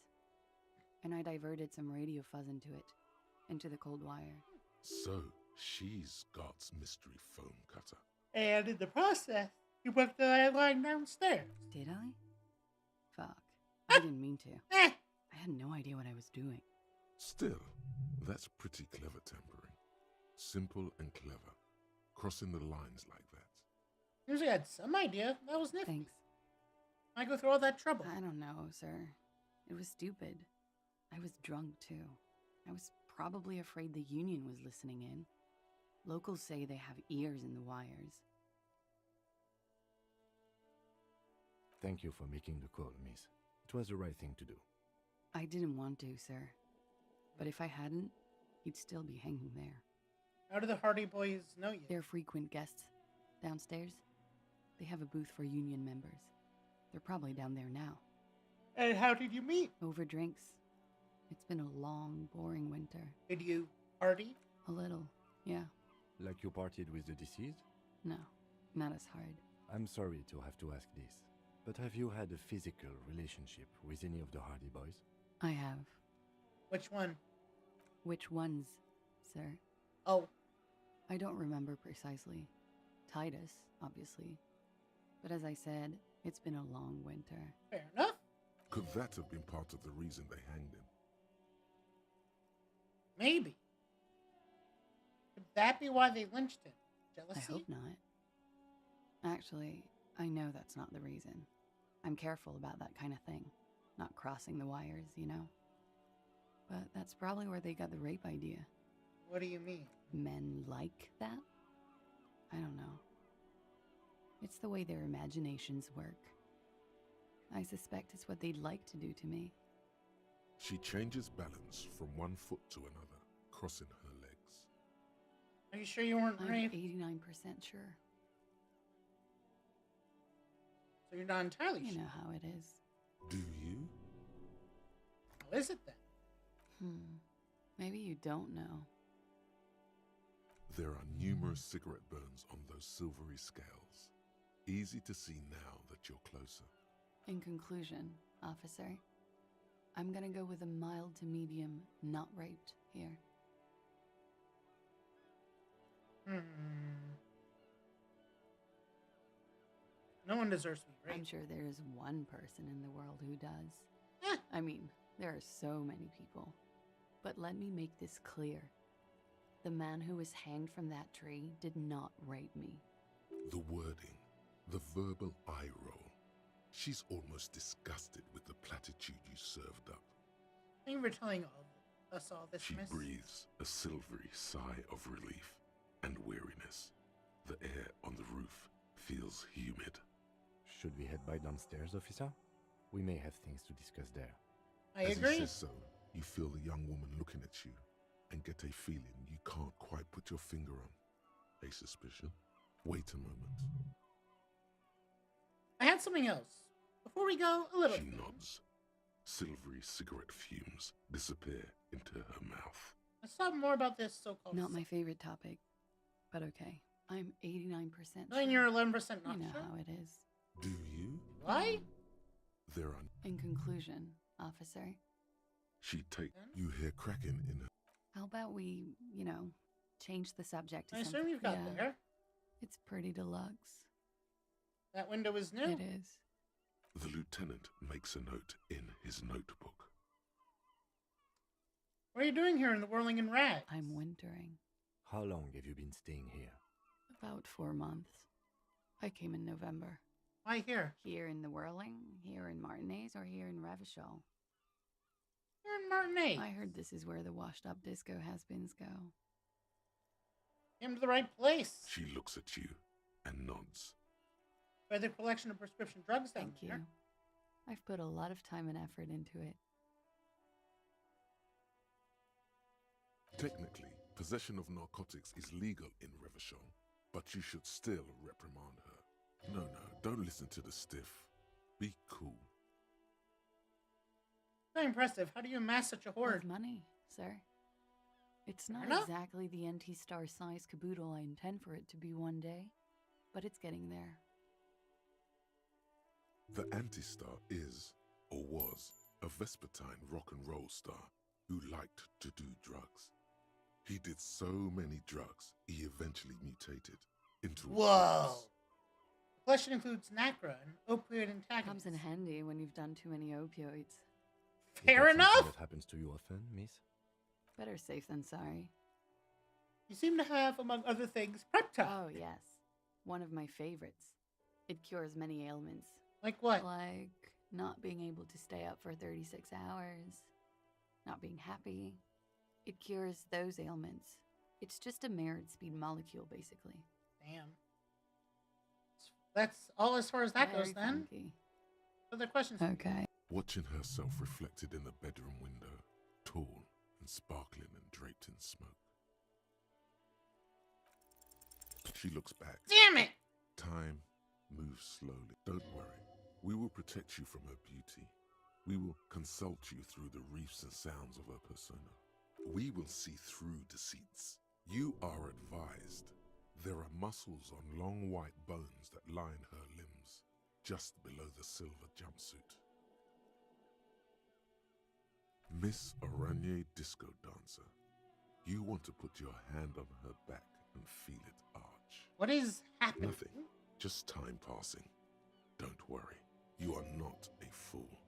And I diverted some radio fuzz into it. Into the cold wire. So, she's Scott's mystery foam cutter. And in the process, you broke the landline downstairs. Did I? Fuck. I didn't mean to. Eh. I had no idea what I was doing. Still, that's pretty clever tampering. Simple and clever. Crossing the lines like that. Usually I had some idea. That was nifty. Thanks. I go through all that trouble. I don't know, sir. It was stupid. I was drunk, too. I was probably afraid the Union was listening in. Locals say they have ears in the wires. Thank you for making the call, miss. It was the right thing to do. I didn't want to, sir. But if I hadn't, he'd still be hanging there. How do the Hardy Boys know you? They're frequent guests. Downstairs, they have a booth for Union members. They're probably down there now. And how did you meet? Over drinks. It's been a long, boring winter. Did you party? A little, yeah. Like you partied with the deceased? No, not as hard. I'm sorry to have to ask this, but have you had a physical relationship with any of the Hardy Boys? I have. Which one? Which ones, sir? Oh, I don't remember precisely. Titus, obviously. But as I said, it's been a long winter. fair enough. Could that have been part of the reason they hanged him? Maybe. Could that be why they lynched him? Jealousy? I hope not. Actually, I know that's not the reason. I'm careful about that kind of thing. Not crossing the wires, you know? But that's probably where they got the rape idea. What do you mean? Men like that? I don't know. It's the way their imaginations work. I suspect it's what they'd like to do to me. She changes balance from one foot to another, crossing her legs. Are you sure you weren't I'm raped? 89% sure. So you're not entirely You sure. know how it is. Do you? How is it then? Maybe you don't know. There are numerous cigarette burns on those silvery scales. Easy to see now that you're closer. In conclusion, officer, I'm gonna go with a mild to medium not raped here. No one deserves to be I'm raped. sure there is one person in the world who does. Eh. I mean, There are so many people. But let me make this clear. The man who was hanged from that tree did not rape me. The wording, the verbal eye roll. She's almost disgusted with the platitude you served up. Thank you for telling us all this, She miss. breathes a silvery sigh of relief and weariness. The air on the roof feels humid. Should we head by downstairs, officer? We may have things to discuss there. I As agree. he says so, you feel the young woman looking at you and get a feeling you can't quite put your finger on. A suspicion? Wait a moment. I had something else. Before we go, a little She thing. nods. Silvery cigarette fumes disappear into her mouth. Let's talk more about this so-called. Not my favorite topic, but okay. I'm 89% sure. And you're 11% not You know sure. how it is. Do you? Why? There are... In conclusion, officer, She take... You hear cracking in her... how about we, change the subject to I something? assume you've got Yeah, there. It's pretty deluxe. That window is new. It is. The lieutenant makes a note in his notebook. What are you doing here in the whirling in rags? I'm wintering. How long have you been staying here? About 4 months. I came in November. Why here? Here in the Whirling, here in Martinez, or here in Revachol. You're in Martinez. I heard this is where the washed-up disco has-beens go. Came to the right place. She looks at you and nods. By the collection of prescription drugs down Thank you. there. I've put a lot of time and effort into it. Technically, possession of narcotics is legal in Revachol, but you should still reprimand her. No, don't listen to the stiff. Be cool. Very impressive. How do you amass such a hoard? With money, sir. It's not enough. exactly the NT-star size caboodle I intend for it to be one day, but it's getting there. The Anti-Star is, or was, a Vespertine rock and roll star who liked to do drugs. He did so many drugs, he eventually mutated into a Whoa. corpse. The collection includes Nacra, an opioid antagonist. Comes in handy when you've done too many opioids. Is Fair that something enough. That happens to you often, miss? Better safe than sorry. You seem to have, among other things, Preptide. Oh, yes. One of my favorites. It cures many ailments. Like what? Like not being able to stay up for 36 hours, not being happy. It cures those ailments. It's just a mirrored speed molecule, basically. Damn. That's all as far as that Very goes, then. funky. Other questions? Okay. Watching herself reflected in the bedroom window, tall and sparkling and draped in smoke. She looks back. Damn it! Time moves slowly. Don't worry. We will protect you from her beauty. We will consult you through the reefs and sounds of her persona. We will see through deceits. You are advised. There are muscles on long white bones that line her limbs, just below the silver jumpsuit. Miss Araignée Disco Dancer, you want to put your hand on her back and feel it arch. What is happening? Nothing. Just time passing. Don't worry. You are not a fool.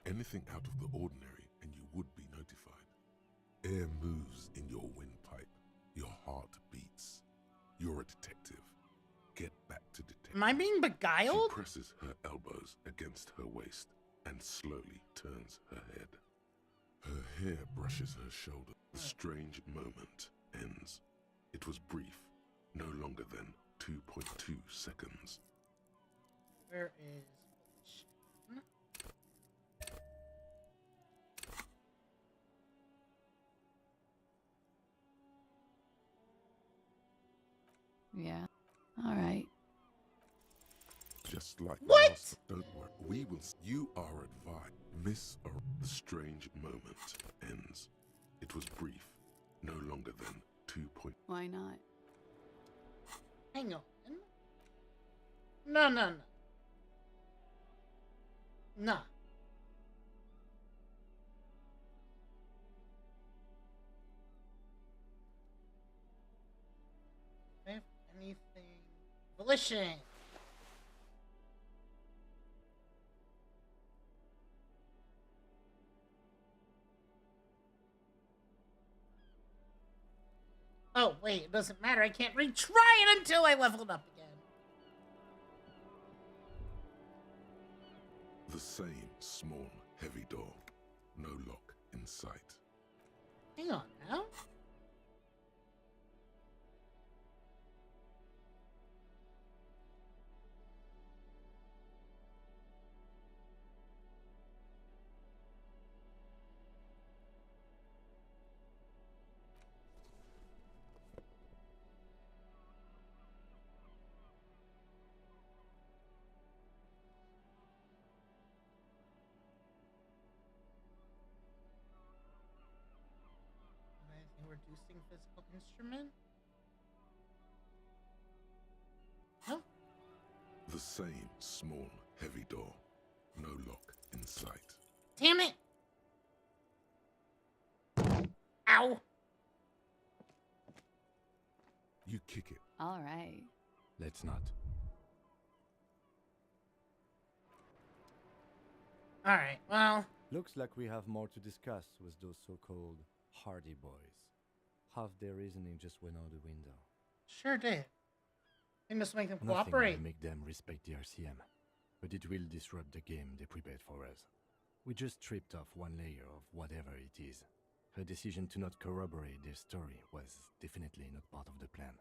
Anything out of the ordinary and you would be notified. Air moves in your windpipe. Your heart beats. You're a detective. Get back to detective. Am I being beguiled? She presses her elbows against her waist and slowly turns her head. Her hair brushes her shoulder. The strange moment ends. It was brief, no longer than 2.2 seconds. Where is Shen? Yeah. All right. Just like What? the last, don't worry. We will. You are advised. The strange moment ends. It was brief, no longer than 2. Why not? Hang on. No. Nah. If anything. Volition. Oh, wait, it doesn't matter. I can't retry it until I level it up again. The same small, heavy door. No lock in sight. Hang on now. Reducing physical instrument? No? The same small, heavy door. No lock in sight. Damn it! Ow! You kick it. All right. Let's not. Alright, well... Looks like we have more to discuss with those so-called Hardy Boys. Half their reasoning just went out the window. Sure did. And just make them Nothing cooperate. will make them respect the RCM, but it will disrupt the game they prepared for us. We just stripped off one layer of whatever it is. Her decision to not corroborate their story was definitely not part of the plan.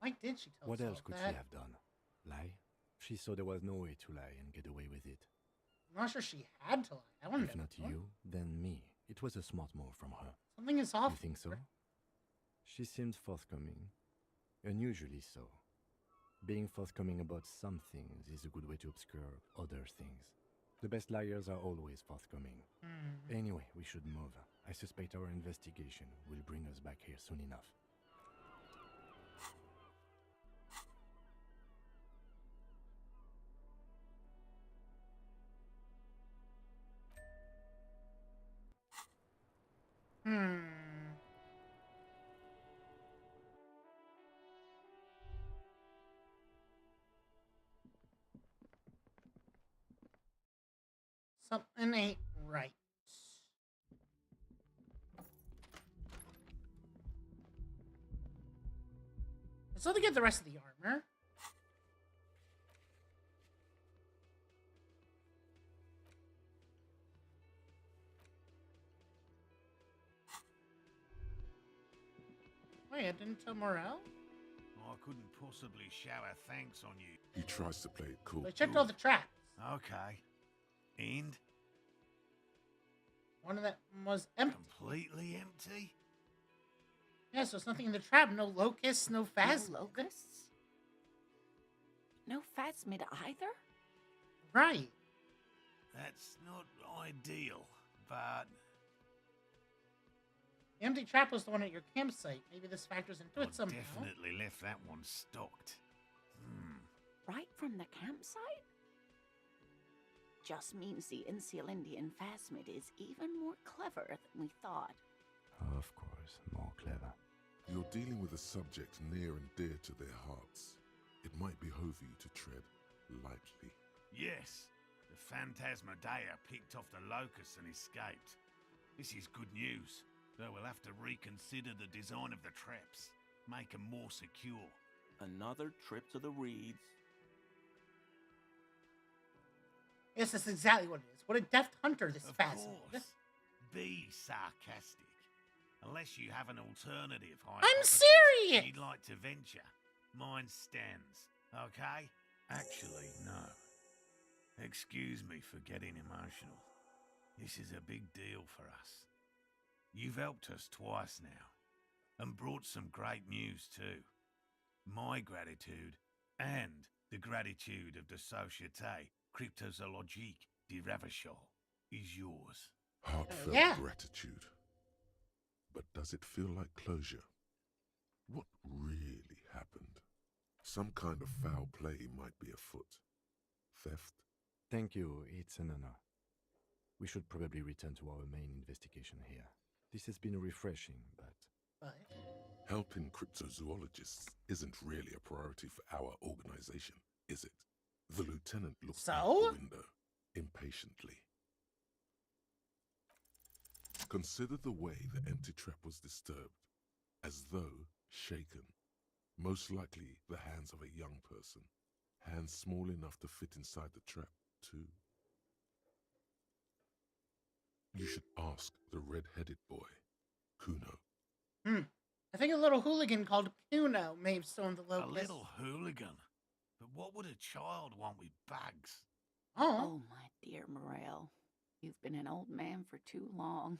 Why did she tell What us else all could that? she have done? Lie? She saw there was no way to lie and get away with it. I'm not sure she had to lie. I wonder. If not you, then me. It was a smart move from her. Something is off. You think so? She seemed forthcoming. Unusually so. Being forthcoming about some things is a good way to obscure other things. The best liars are always forthcoming. Anyway, we should move. I suspect our investigation will bring us back here soon enough. Something ain't right. Let's still get the rest of the armor. Wait, I didn't tell Morel? I couldn't possibly shower thanks on you. He tries to play it cool. I checked all the traps. Okay. And? One of them was empty. Completely empty? Yeah, so there's nothing in the trap. No locusts, no phasmid. No locusts? No phasmid either? Right. That's not ideal, but The empty trap was the one at your campsite. Maybe this factors into I it somehow. definitely left that one stocked. Right from the campsite? Just means the Insulindian phasmid is even more clever than we thought. Of course, more clever. You're dealing with a subject near and dear to their hearts. It might behove you to tread lightly. Yes, the Phantasmadeia picked off the locusts and escaped. This is good news, though we'll have to reconsider the design of the traps, make them more secure. Another trip to the reeds. Yes, that's exactly what it is. What a deft hunter this Of phasmid. course, be sarcastic. Unless you have an alternative I'm hypothesis serious! you'd like to venture. Mine stands, okay? Actually, no. Excuse me for getting emotional. This is a big deal for us. You've helped us twice now, and brought some great news too. My gratitude, and the gratitude of the Société Cryptozoologique de Ravachol, is yours. Heartfelt yeah. gratitude. But does it feel like closure? What really happened? Some kind of foul play might be afoot. Theft? Thank you, it's an honor. We should probably return to our main investigation here. This has been refreshing, but... Helping cryptozoologists isn't really a priority for our organization, is it? The lieutenant looked out the window, impatiently. Consider the way the empty trap was disturbed, as though Shaken. Most likely the hands of a young person. Hands small enough to fit inside the trap, too. You should ask the red-headed boy, Kuno. I think a little hooligan called Kuno may have stolen the A locust. little hooligan? But what would a child want with bags? Oh, my dear Morel. You've been an old man for too long.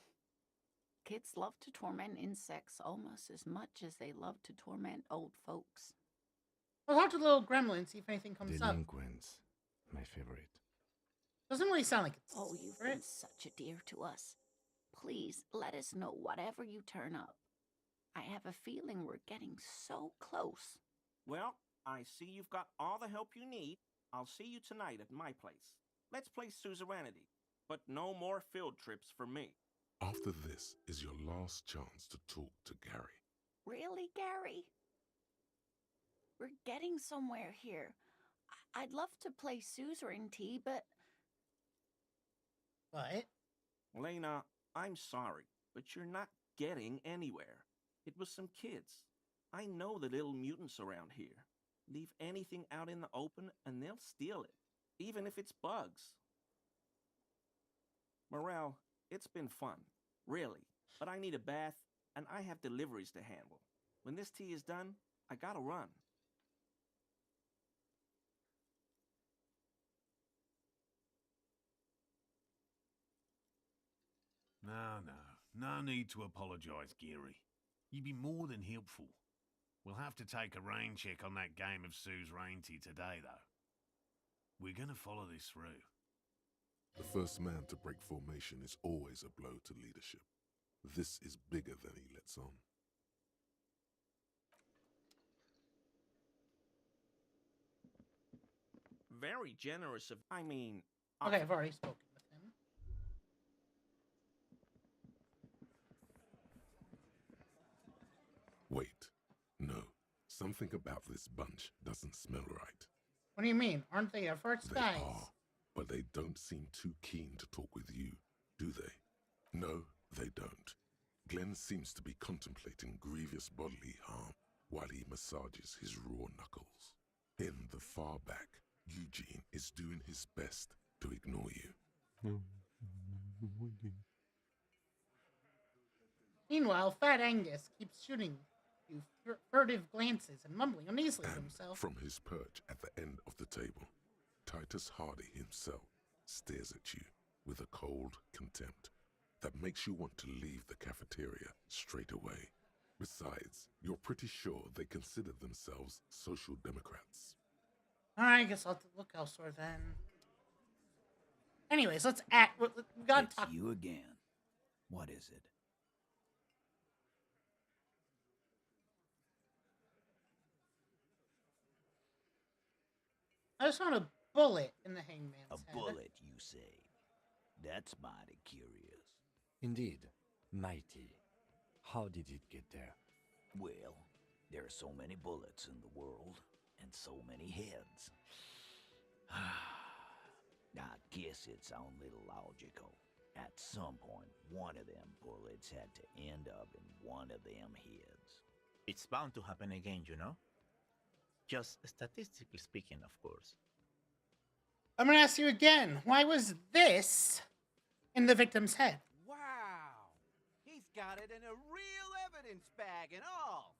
Kids love to torment insects almost as much as they love to torment old folks. I'll talk to the little gremlin, see if anything comes up. Delinquents, my favorite. Doesn't really sound like it's Oh, you've been such a dear to us. Please, let us know whatever you turn up. I have a feeling we're getting so close. Well, I see you've got all the help you need. I'll see you tonight at my place. Let's play suzerainty, but no more field trips for me. After this is your last chance to talk to Gary. Really, Gary? We're getting somewhere here. I'd love to play suzerainty, but... What? Lena, I'm sorry, but you're not getting anywhere. It was some kids. I know the little mutants around here. Leave anything out in the open and they'll steal it, even if it's bugs. Morel, it's been fun, really, but I need a bath and I have deliveries to handle. When this tea is done, I gotta run. No need to apologise, Geary. You'd be more than helpful. We'll have to take a rain check on that game of suzerainty today, though. We're going to follow this through. The first man to break formation is always a blow to leadership. This is bigger than he lets on. Very generous of... Okay, I've already spoken with him. Wait. No. Something about this bunch doesn't smell right. What do you mean? Aren't they effort They guys? are, but they don't seem too keen to talk with you, do they? No, they don't. Glenn seems to be contemplating grievous bodily harm while he massages his raw knuckles. In the far back, Eugene is doing his best to ignore you. Meanwhile, Fat Angus keeps shooting you furtive glances and mumbling uneasily to himself. From his perch at the end of the table, Titus Hardy himself stares at you with a cold contempt that makes you want to leave the cafeteria straight away. Besides, you're pretty sure they consider themselves social democrats. Alright, I guess I'll have to look elsewhere then. Anyways, let's act. We gotta talk. It's you again. What is it? I just found a bullet in the hangman's A head. bullet, you say? That's mighty curious. Indeed, mighty. How did it get there? Well, there are so many bullets in the world, and so many heads. I guess it's only logical. At some point, one of them bullets had to end up in one of them heads. It's bound to happen again, you know? Just statistically speaking, of course. I'm gonna ask you again. Why was this in the victim's head? Wow! He's got it in a real evidence bag and all!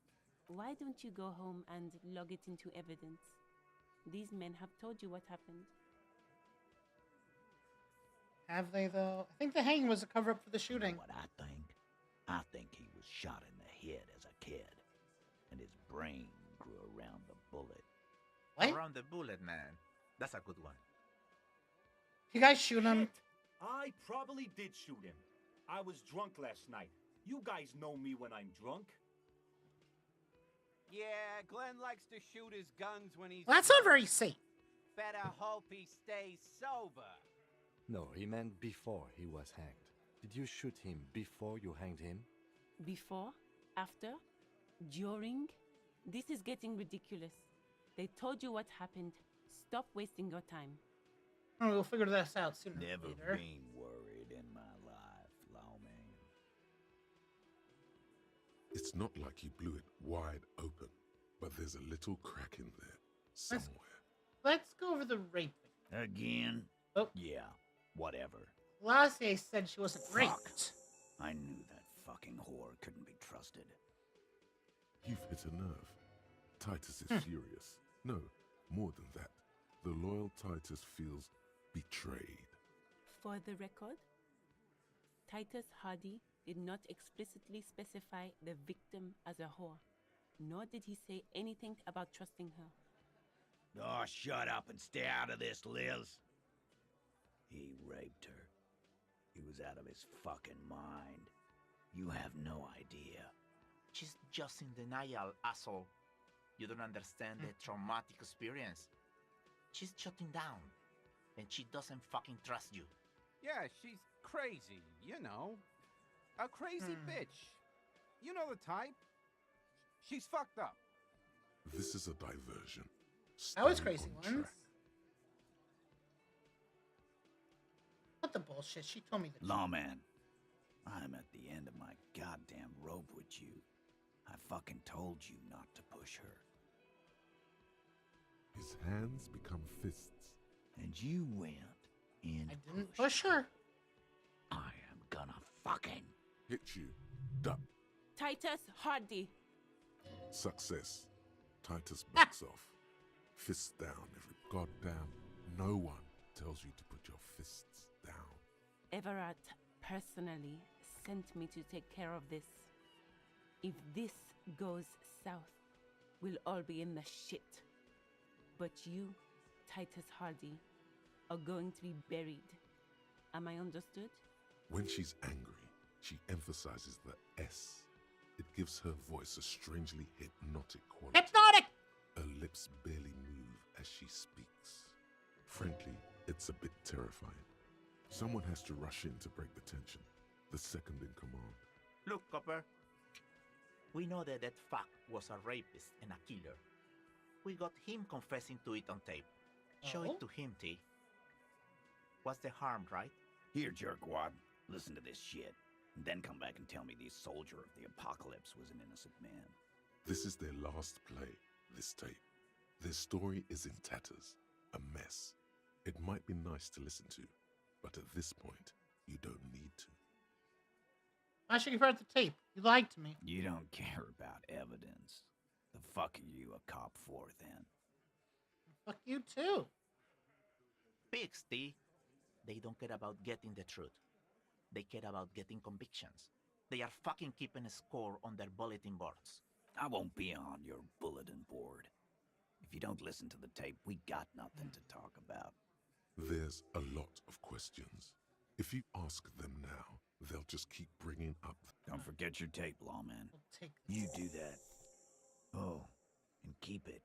Why don't you go home and log it into evidence? These men have told you what happened. Have they, though? I think the hanging was a cover-up for the shooting. What I think he was shot in the head as a kid, and his brain grew around the bullet. What? Around the bullet, man. That's a good one. You guys shoot him? I probably did shoot him. I was drunk last night. You guys know me when I'm drunk. Yeah, Glenn likes to shoot his guns when he's... Well, that's not very safe. Better hope he stays sober. No, he meant before he was hanged. Did you shoot him before you hanged him? Before? After? During? This is getting ridiculous. They told you what happened. Stop wasting your time. Oh, we'll figure this out sooner Never or later. been worried in my life, lawman. It's not like you blew it wide open, but there's a little crack in there somewhere. Let's go over the rape thing. Again? Oh. Yeah, whatever. Lassie said she wasn't raped. I knew that fucking whore couldn't be trusted. You've hit a nerve. Titus is furious. No, more than that. The loyal Titus feels betrayed. For the record, Titus Hardy did not explicitly specify the victim as a whore, nor did he say anything about trusting her. Oh, shut up and stay out of this, Liz. He raped her. He was out of his fucking mind. You have no idea. She's just in denial, asshole. You don't understand the traumatic experience. She's shutting down, and she doesn't fucking trust you. Yeah, she's crazy, you know. A crazy bitch. You know the type. She's fucked up. This is a diversion. I was Stay crazy on once. track. What the bullshit? She told me the Lawman, I'm at the end of my goddamn rope with you. I fucking told you not to push her. His hands become fists. And you went in. I didn't push her. I am gonna fucking hit you. Duck. Titus Hardy. Success. Titus backs off. Fists down. Every goddamn no one tells you to put your fists down. Everett personally sent me to take care of this. If this goes south, we'll all be in the shit. But you, Titus Hardy, are going to be buried. Am I understood? When she's angry, she emphasizes the S. It gives her voice a strangely hypnotic quality. Hypnotic! Her lips barely move as she speaks. Frankly, it's a bit terrifying. Someone has to rush in to break the tension. The second in command. Look, Copper. We know that fuck was a rapist and a killer. We got him confessing to it on tape. Show it to him, T. What's the harm, right? Here, jerkwad. Listen to this shit. And then come back and tell me the soldier of the apocalypse was an innocent man. This is their last play, this tape. Their story is in tatters, a mess. It might be nice to listen to, but at this point, you don't need to. Why should you give her the tape? You lied to me. You don't care about evidence. The fuck are you a cop for, then? Fuck you, too. Pigs, T. They don't care about getting the truth. They care about getting convictions. They are fucking keeping a score on their bulletin boards. I won't be on your bulletin board. If you don't listen to the tape, we got nothing to talk about. There's a lot of questions. If you ask them now, they'll just keep bringing up... Don't forget your tape, lawman. Take you do that. Oh, and keep it.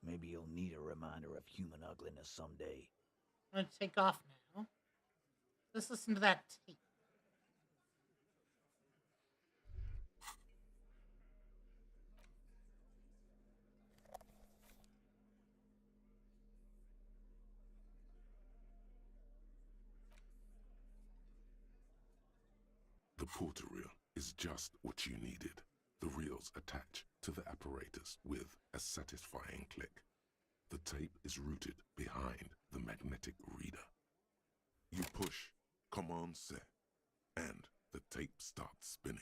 Maybe you'll need a reminder of human ugliness someday. I'm gonna take off now. Let's listen to that tape. The porter reel is just what you needed. The reels attach to the apparatus with a satisfying click. The tape is routed behind the magnetic reader. You push Command set, and the tape starts spinning.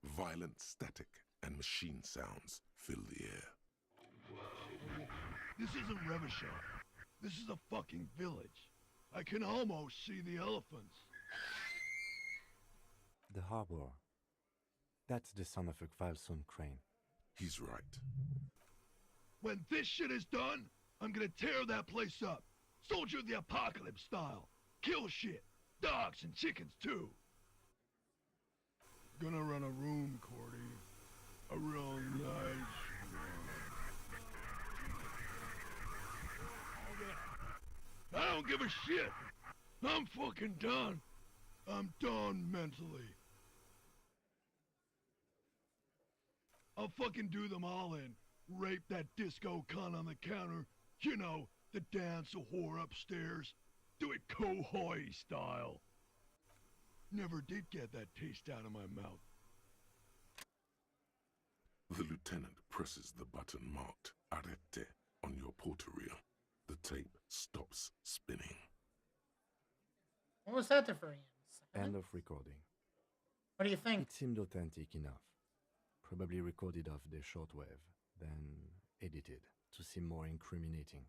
Violent static and machine sounds fill the air. This isn't Revachol. This is a fucking village. I can almost see the elephants. The harbor. That's the son of a Kvalsund crane. He's right. When this shit is done, I'm gonna tear that place up. Soldier of the Apocalypse style. Kill shit. Dogs and chickens too. Gonna run a room, Cordy. A real nice room. I don't give a shit. I'm fucking done. I'm done mentally. I'll fucking do them all in. Rape that disco cunt on the counter. You know, the dance a whore upstairs. Do it Kohoi style. Never did get that taste out of my mouth. The lieutenant presses the button marked Arrete on your portal reel. The tape stops spinning. What was that for? End of recording. What do you think? It seemed authentic enough. Probably recorded off the shortwave, then edited to seem more incriminating.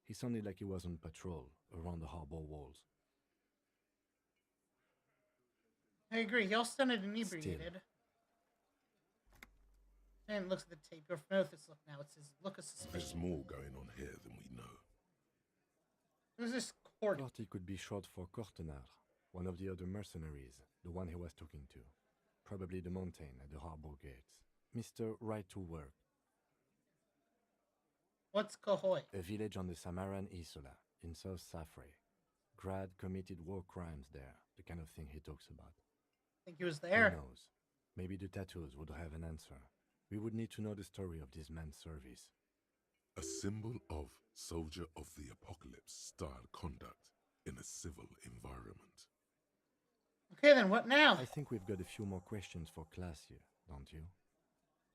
He sounded like he was on patrol around the harbor walls. I agree. He also sounded inebriated. And looks at the tape. Your mouth is look now. It says, look of suspicion. There's more going on here than we know. Who's this court? Thought he could be short for Cortenard, one of the other mercenaries, the one he was talking to. Probably the mountain at the harbor gates. Mr. Right to Work. What's Cohoy? A village on the Samaran Isola, in South Safre. Grad committed war crimes there, the kind of thing he talks about. Think he was there? Who knows? Maybe the tattoos would have an answer. We would need to know the story of this man's service. A symbol of soldier of the apocalypse style conduct in a civil environment. Okay, then what now? I think we've got a few more questions for class here, don't you?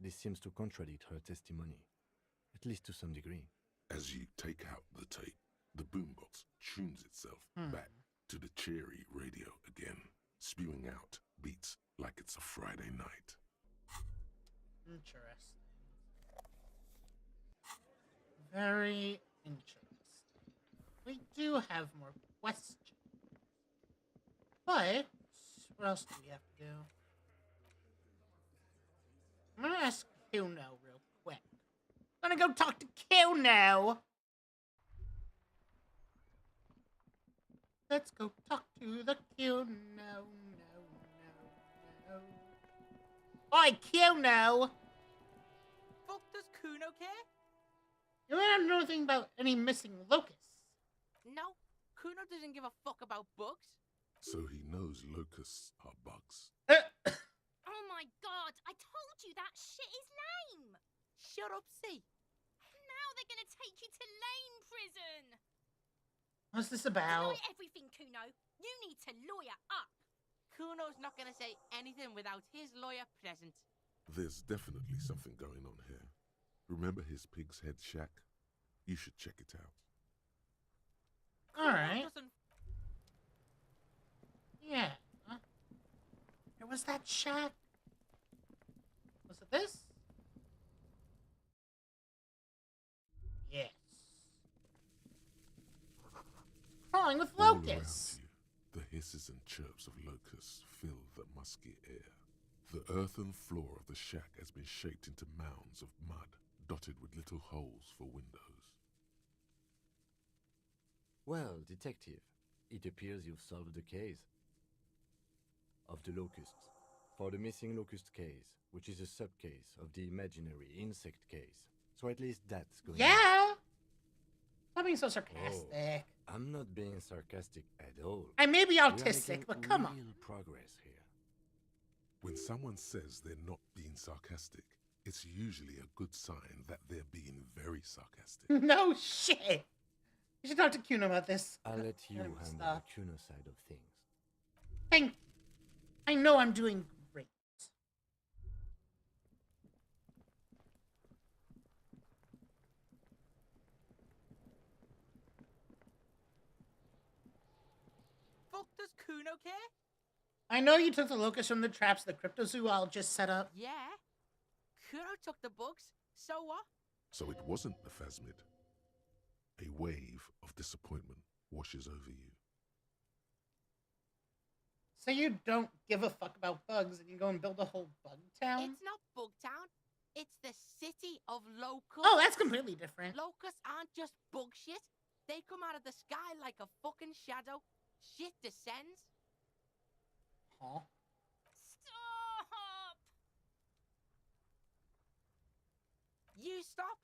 This seems to contradict her testimony, at least to some degree. As you take out the tape, the boombox tunes itself back to the cheery radio again, spewing out beats like it's a Friday night. Interesting. Very interesting. We do have more questions. But, what else do we have to do? I'm gonna ask Kuno real quick. I'm gonna go talk to Kuno. Let's go talk to the Kuno. No. Oi, Kuno! Fuck does Kuno care? You don't know anything about any missing locusts. No, Kuno doesn't give a fuck about bugs. So he knows locusts are bugs. Oh my god, I told you that shit is lame! Shut up, see. Now they're gonna take you to lame prison! What's this about? Deny everything, Kuno. You need to lawyer up. Kuno's not gonna say anything without his lawyer present. There's definitely something going on here. Remember his pig's head shack? You should check it out. Alright. Yeah. There was that shack. Was it this? Yes. Crawling with All locusts. around you, the hisses and chirps of locusts fill the musky air. The earthen floor of the shack has been shaped into mounds of mud, dotted with little holes for windows. Well, detective, it appears you've solved the case of the locusts. For the missing locust case, which is a sub-case of the imaginary insect case. So at least that's going on. Yeah! Stop being so sarcastic. Oh, I'm not being sarcastic at all. I may be We are autistic, making but come on. real progress here. When someone says they're not being sarcastic, it's usually a good sign that they're being very sarcastic. No shit! You should talk to Kuno about this. I'll let you Kind of handle stuff. the Kuno side of things. Thank you. I know I'm doing great. Fuck does Kuno care? I know you took the locusts from the traps the cryptozoologist set up. Yeah. Kuno took the bugs. So what? So it wasn't the phasmid. A wave of disappointment washes over you. So you don't give a fuck about bugs and you go and build a whole bug town? It's not Bugtown. It's the city of locusts. Oh, that's completely different. Locusts aren't just bug shit. They come out of the sky like a fucking shadow. Shit descends. Huh? Stop! You stop.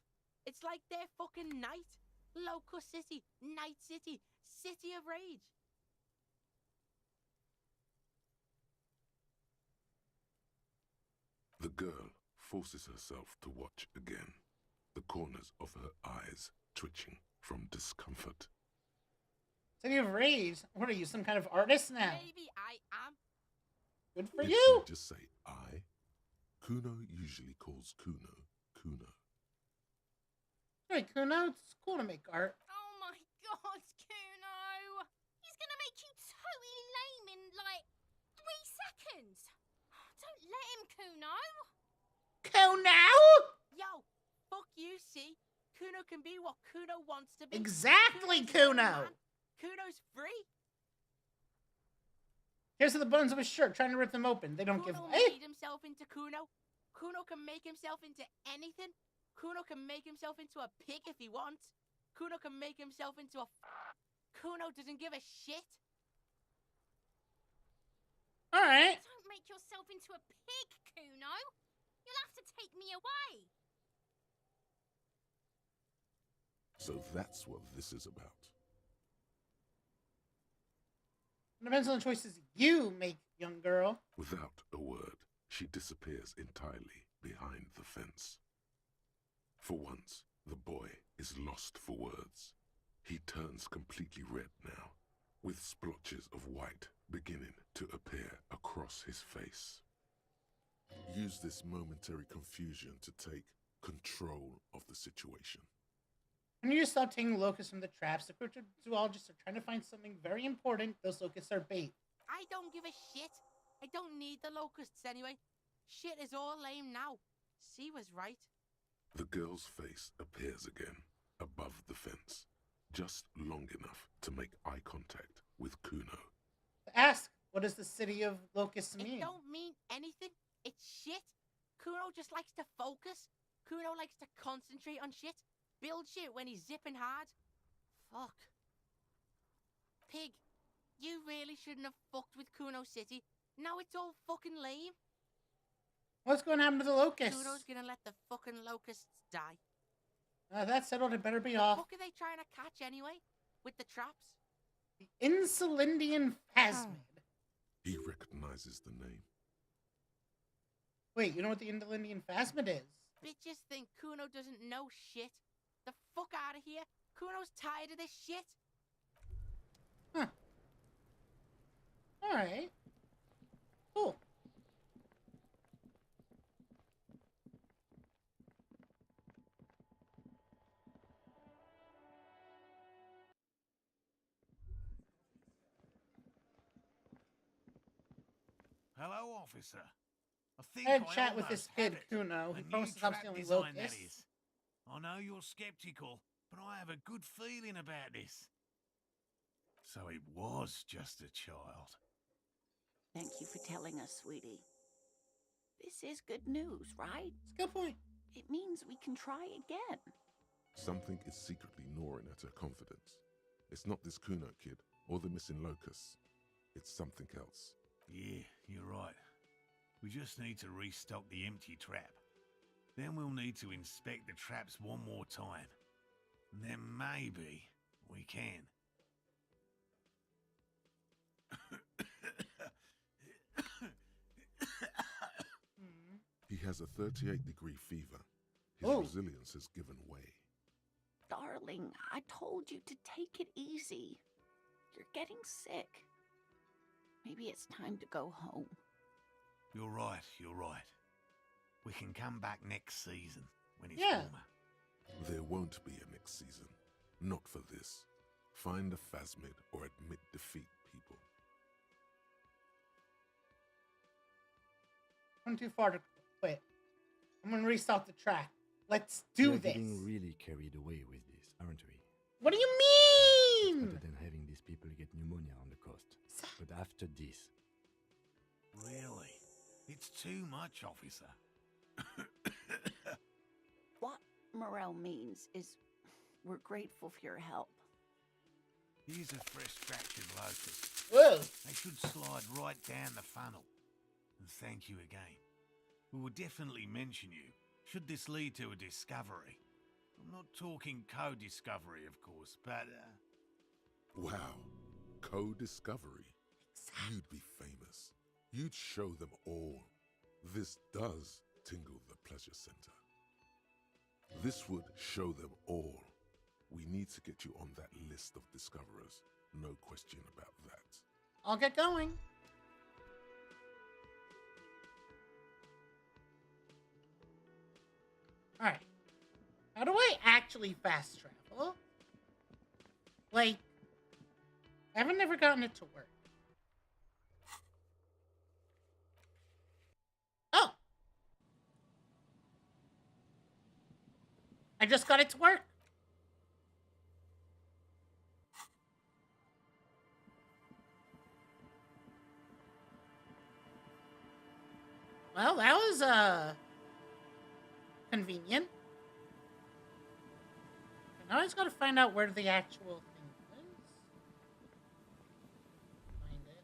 It's like their fucking night. Locust City, Night City, City of Rage. The girl forces herself to watch again, the corners of her eyes twitching from discomfort. City of Rage? What are you, some kind of artist now? Maybe I am. Good for Did you! she just say I? Kuno usually calls Kuno, Kuno. Hey, Kuno, it's cool to make art. Oh my god, Kuno! He's gonna make you totally lame in like 3 seconds. Don't let him, Kuno. Kuno? Yo, fuck you, see? Kuno can be what Kuno wants to be. Exactly, Kuno's his own Kuno. man. Kuno's free. Here's the buttons of his shirt, trying to rip them open. They don't give Kuno way. made himself into Kuno. Kuno can make himself into anything. Kuno can make himself into a pig if he wants. Kuno can make himself into a... Kuno doesn't give a shit. All right. Don't make yourself into a pig, Kuno. You'll have to take me away. So that's what this is about. It depends on the choices you make, young girl. Without a word, she disappears entirely behind the fence. For once, the boy is lost for words. He turns completely red now, with splotches of white beginning to appear across his face. Use this momentary confusion to take control of the situation. When you stop taking locusts from the traps, the cryptozoologists are trying to find something very important. Those locusts are bait. I don't give a shit. I don't need the locusts anyway. Shit is all lame now. C was right. The girl's face appears again, above the fence, just long enough to make eye contact with Kuno. Ask, what does the city of locusts mean? It don't mean anything. It's shit. Kuno just likes to focus. Kuno likes to concentrate on shit. Build shit when he's zipping hard. Fuck. Pig, you really shouldn't have fucked with Kuno City. Now it's all fucking lame. What's going to happen to the locusts? Kuno's gonna let the fucking locusts die. That settled, it better be The off. fuck are they trying to catch anyway? With the traps? The Insulindian phasmid. He recognizes the name. Wait, you know what the Insulindian phasmid is? Bitches think Kuno doesn't know shit. The fuck out of here. Kuno's tired of this shit. Huh. Alright. Cool. Hello, officer. I think I had a chat with almost this kid, have it. Kuno. He A promised new to stop trap stealing design, that locusts. is. I know you're skeptical, but I have a good feeling about this. So it was just a child. Thank you for telling us, sweetie. This is good news, right? It's a good point. It means we can try again. Something is secretly gnawing at her confidence. It's not this Kuno kid or the missing locusts. It's something else. Yeah, you're right. We just need to restock the empty trap. Then we'll need to inspect the traps one more time. And then maybe we can. He has a 38-degree fever. His Oh. resilience has given way. Darling, I told you to take it easy. You're getting sick. Maybe it's time to go home. You're right, you're right. We can come back next season when it's Yeah. warmer. There won't be a next season. Not for this. Find a phasmid or admit defeat, people. I'm too far to quit. I'm gonna restock the track. Let's do We're this. getting really carried away with this, aren't we? What do you It's mean? better than having these people get pneumonia on the coast. But after this, Really? It's too much, officer. What Morel means is we're grateful for your help. Here's a fresh fractured locust. Whoa. They should slide right down the funnel. And thank you again. We will definitely mention you, should this lead to a discovery. I'm not talking co-discovery, of course, but, Wow. Co-discovery. You'd be famous. You'd show them all. This does tingle the pleasure center. This would show them all. We need to get you on that list of discoverers. No question about that. I'll get going. Alright. How do I actually fast travel? Like, I haven't never gotten it to work. Oh! I just got it to work. Well, that was, convenient. Now I just gotta find out where the actual thing is. Find it.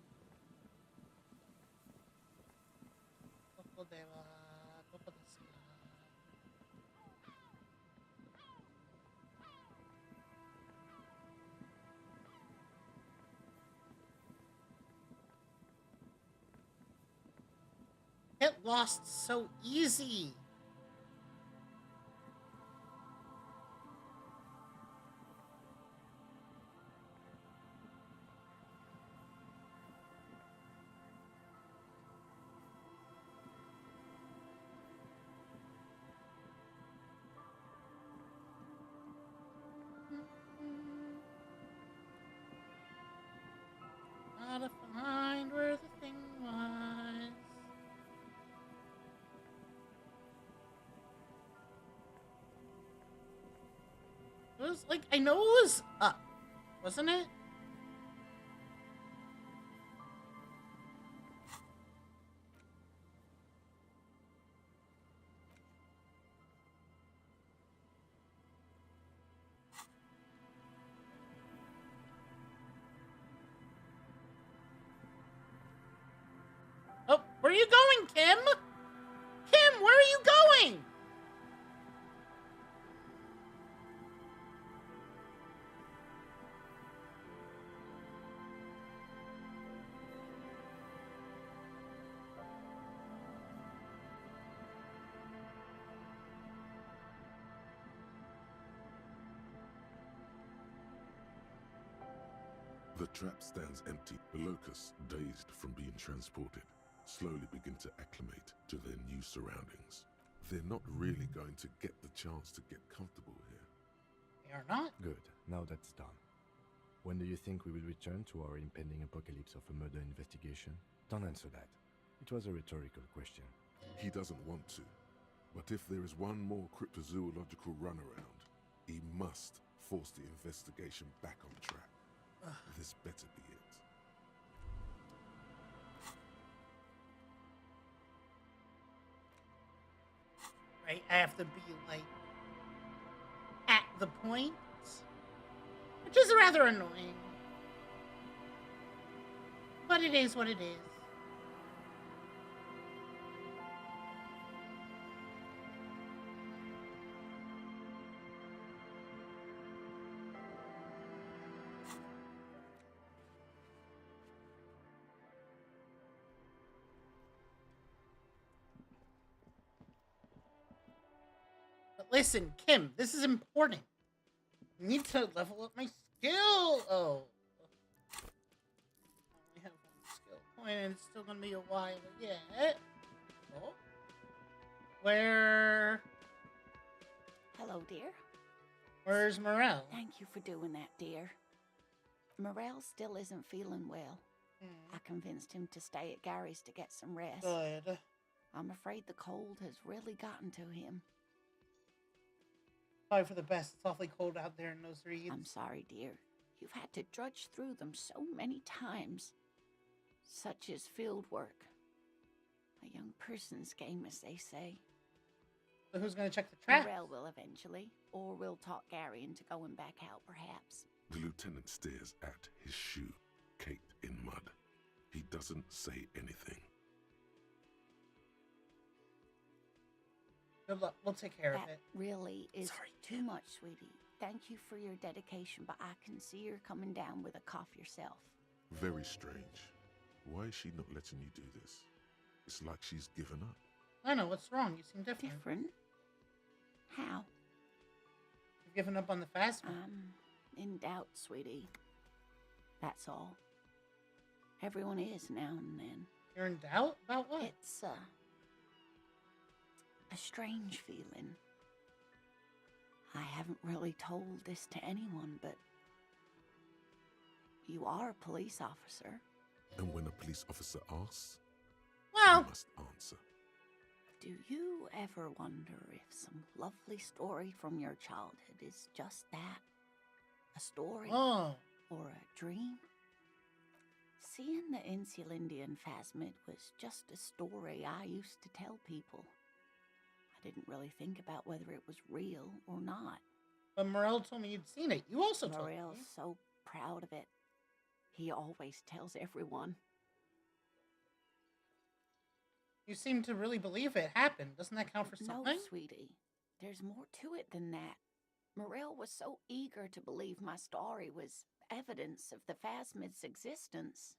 Get lost so easy. Gotta find where the thing was. It was like, I know it was up, wasn't it? Oh, where are you going, Kim? Kim, where are you going? The trap stands empty. The locusts, dazed from being transported, slowly begin to acclimate to their new surroundings. They're not really going to get the chance to get comfortable here. They are not? Good. Now that's done. When do you think we will return to our impending apocalypse of a murder investigation? Don't answer that. It was a rhetorical question. He doesn't want to. But if there is one more cryptozoological runaround, he must force the investigation back on track. This better be it. Right, I have to be, like, at the point, which is rather annoying. But it is what it is. Listen, Kim, this is important. I need to level up my skill. Oh. I only have one skill point, and it's still gonna be a while yet. Oh. Where? Hello, dear. Where's Morel? Thank you for doing that, dear. Morel still isn't feeling well. I convinced him to stay at Gary's to get some rest. Good. I'm afraid the cold has really gotten to him. Probably for the best. It's awfully cold out there in those reeds. I'm sorry, dear. You've had to drudge through them so many times. Such is field work. A young person's game, as they say. So who's gonna check the trap? Morel will eventually, or we'll talk Gary into going back out, perhaps. The lieutenant stares at his shoe, caked in mud. He doesn't say anything. Good luck. We'll take care of That it. really is too much, sweetie. Thank you for your dedication, but I can see you're coming down with a cough yourself. Very strange. Why is she not letting you do this? It's like she's given up. I know, what's wrong? You seem different. Different? How? You've given up on the fast food. In doubt, sweetie. That's all. Everyone is now and then. You're in doubt? About what? It's, a strange feeling. I haven't really told this to anyone, but you are a police officer. And when a police officer asks, well, you must answer. Do you ever wonder if some lovely story from your childhood is just that? A story? Oh. Or a dream? Seeing the Insulindian Phasmid was just a story I used to tell people. I didn't really think about whether it was real or not. But Morel told me you'd seen it. You also told me. Morel's so proud of it. He always tells everyone. You seem to really believe it happened. Doesn't that count for something? No, sweetie. There's more to it than that. Morel was so eager to believe my story was evidence of the Phasmid's existence.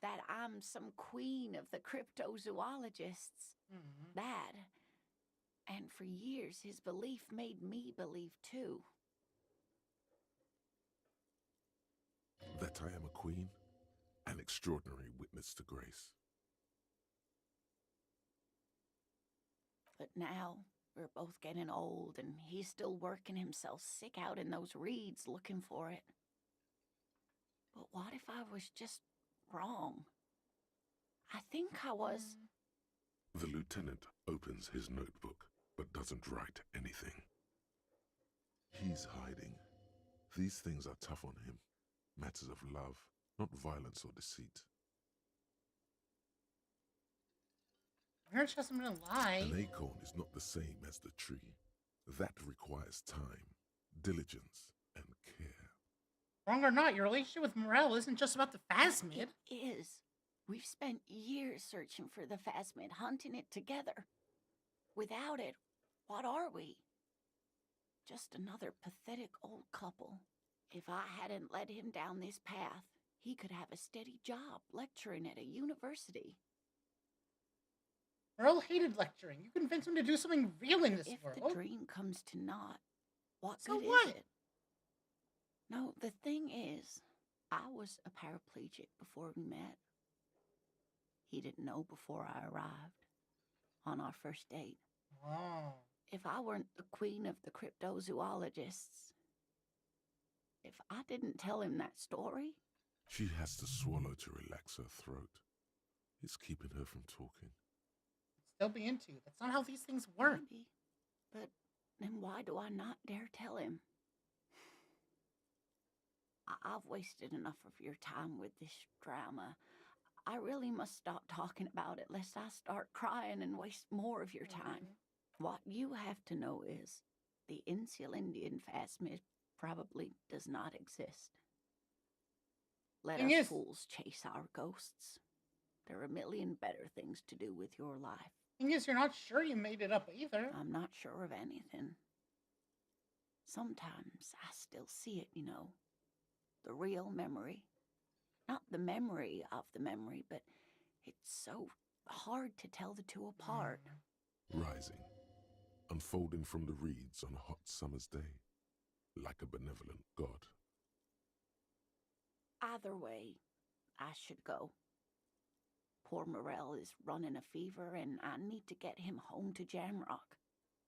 That I'm some queen of the cryptozoologists. Mm-hmm. That. And for years, his belief made me believe too. That I am a queen, an extraordinary witness to grace. But now, we're both getting old, and he's still working himself sick out in those reeds looking for it. But what if I was just wrong? I think I was. The lieutenant opens his notebook, but doesn't write anything. He's hiding. These things are tough on him. Matters of love, not violence or deceit. Marriage hasn't been a lie. An acorn is not the same as the tree. That requires time, diligence, and care. Wrong or not, your relationship with Morel isn't just about the Phasmid. It is. We've spent years searching for the Phasmid, hunting it together. Without it, what are we? Just another pathetic old couple. If I hadn't led him down this path, he could have a steady job lecturing at a university. Morel hated lecturing. You convinced him to do something real in this world. If the dream comes to naught, what So good what? is it? No, the thing is, I was a paraplegic before we met. He didn't know before I arrived on our first date. Oh. If I weren't the queen of the cryptozoologists, if I didn't tell him that story... She has to swallow to relax her throat. It's keeping her from talking. Still be into you. That's not how these things work. Maybe. But then why do I not dare tell him? I've wasted enough of your time with this drama. I really must stop talking about it lest I start crying and waste more of your time. What you have to know is the Insulindian Phasmid probably does not exist. Let us fools chase our ghosts. There are a million better things to do with your life. Thing is, you're not sure you made it up either. I'm not sure of anything. Sometimes I still see it, you know. The real memory. Not the memory of the memory, but it's so hard to tell the two apart. Rising, unfolding from the reeds on a hot summer's day, like a benevolent god. Either way, I should go. Poor Morel is running a fever, and I need to get him home to Jamrock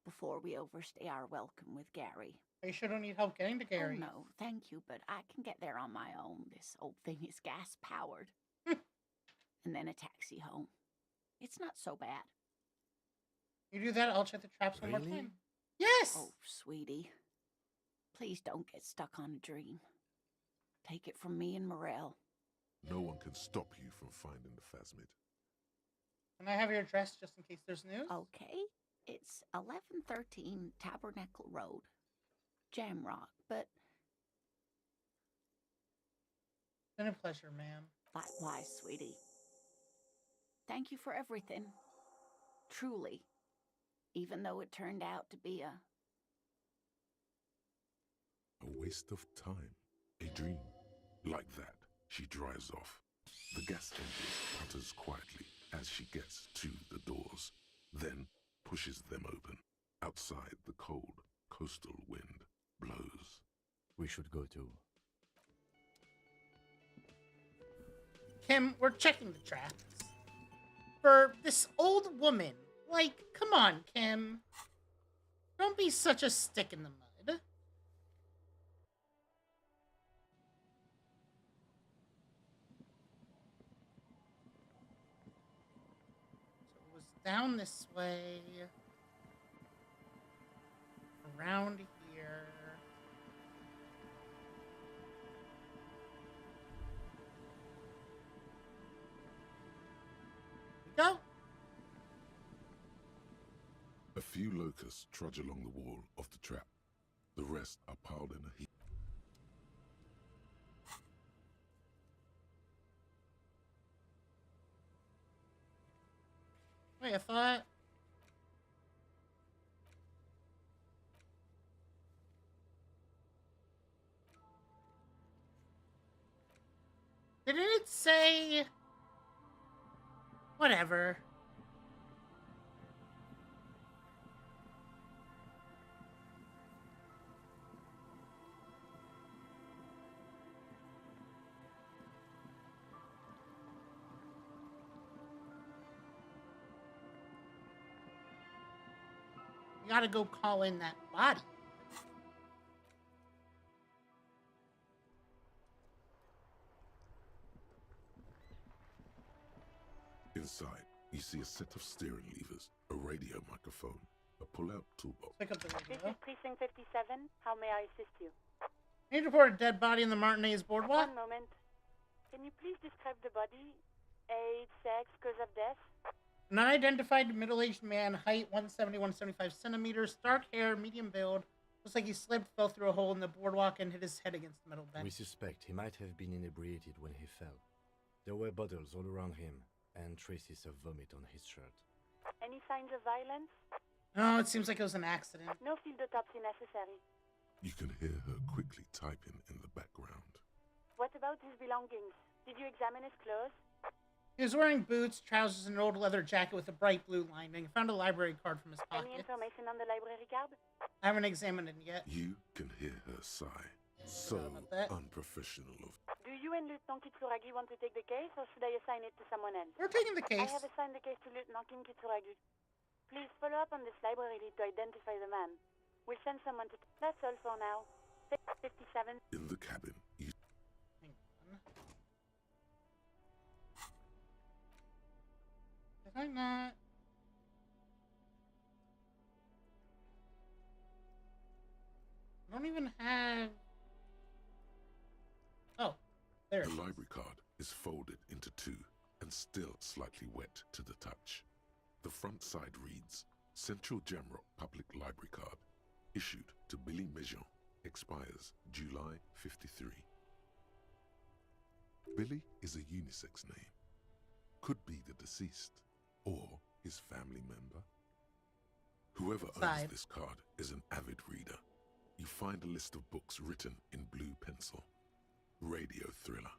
before we overstay our welcome with Gary. You sure don't need help getting to Gary. Oh, no, thank you, but I can get there on my own. This old thing is gas-powered. And then a taxi home. It's not so bad. You do that, I'll check the traps one more Really? time. Yes! Oh, sweetie. Please don't get stuck on a dream. Take it from me and Morel. No one can stop you from finding the Phasmid. Can I have your address just in case there's news? Okay. It's 1113 Tabernacle Road. Jamrock, but... It's been a pleasure, ma'am. Likewise, sweetie. Thank you for everything. Truly. Even though it turned out to be a waste of time. A dream. Like that, she drives off. The gas engine putters quietly as she gets to the doors, then pushes them open. Outside, the cold, coastal wind blows. We should go too. Kim, we're checking the traps. For this old woman, Like, come on, Kim. Don't be such a stick in the mud. So it was down this way. Around here. Go. A few locusts trudge along the wall of the trap. The rest are piled in a heap. Wait, I thought... Didn't it say... Whatever. You gotta go call in that body. Inside, you see a set of steering levers, a radio microphone, a pull-out toolbox. Pick up the This radio. is Precinct 57. How may I assist you? Need to report a dead body in the Martinez boardwalk. One moment. Can you please describe the body? Age, sex, cause of death? An unidentified middle-aged man, height 170, 175 centimeters, dark hair, medium build. Looks like he slipped, fell through a hole in the boardwalk, and hit his head against the metal bench. We suspect he might have been inebriated when he fell. There were bottles all around him, and traces of vomit on his shirt. Any signs of violence? No, it seems like it was an accident. No field autopsy necessary. You can hear her quickly typing in the background. What about his belongings? Did you examine his clothes? He was wearing boots, trousers, and an old leather jacket with a bright blue lining. Found a library card from his pocket. Any information on the library card? I haven't examined it yet. You can hear her sigh. So unprofessional of... Do you and Lieutenant Kitsuragi want to take the case, or should I assign it to someone else? We're taking the case. I have assigned the case to Lieutenant Kim Kitsuragi. Please follow up on this library lead to identify the man. We'll send someone to... That's all for now. 57. In the cabin, you... Hang on. Did I not... I don't even have... Oh, there it The is. library card is folded into two and still slightly wet to the touch. The front side reads, Central Jamrock Public Library Card, issued to Billy Mejean, expires July 53. Billy is a unisex name. Could be the deceased or his family member. Whoever owns this card is an avid reader. You find a list of books written in blue pencil. Radio thriller.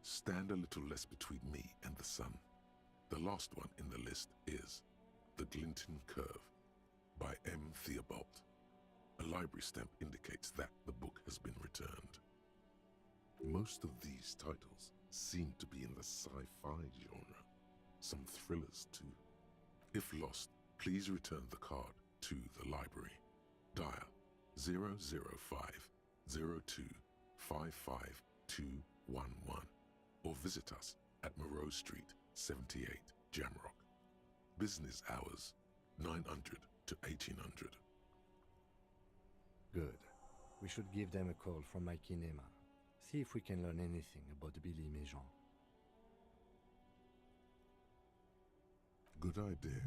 Stand a little less between me and the sun. The last one in the list is The Glinton Curve by M. Theobald. A library stamp indicates that the book has been returned. Most of these titles seem to be in the sci-fi genre. Some thrillers too. If lost, please return the card to the library. Dial 005 02 55211 or visit us at Moreau Street, 78, Jamrock. Business hours, 900 to 1800. Good. We should give them a call from my kinema. See if we can learn anything about Billy Mejean. Good idea.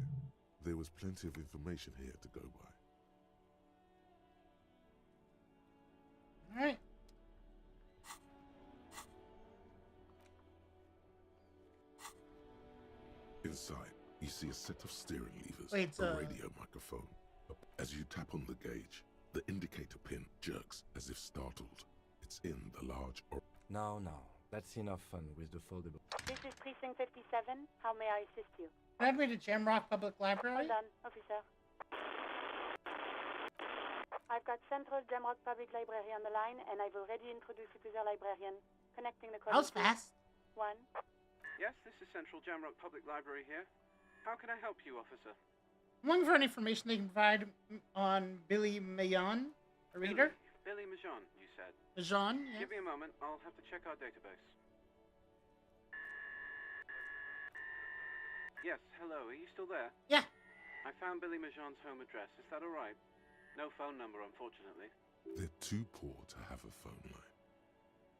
There was plenty of information here to go by. All right. Inside, you see a set of steering levers, Wait, a radio microphone. As you tap on the gauge, the indicator pin jerks as if startled. It's in the large or... Now, that's enough fun with the foldable. This is Precinct 57. How may I assist you? Add me to Jamrock Public Library. Hold on, officer. I've got Central Jamrock Public Library on the line, and I've already introduced you to their librarian. Connecting the call. That was fast. 1. Yes, this is Central Jamrock Public Library here. How can I help you, officer? I'm looking for any information they can provide on Billy Mayon, a reader. Billy Majon, you said. Majon, yes. Give me a moment. I'll have to check our database. Yes, hello. Are you still there? Yeah. I found Billy Majon's home address. Is that all right? No phone number, unfortunately. They're too poor to have a phone line.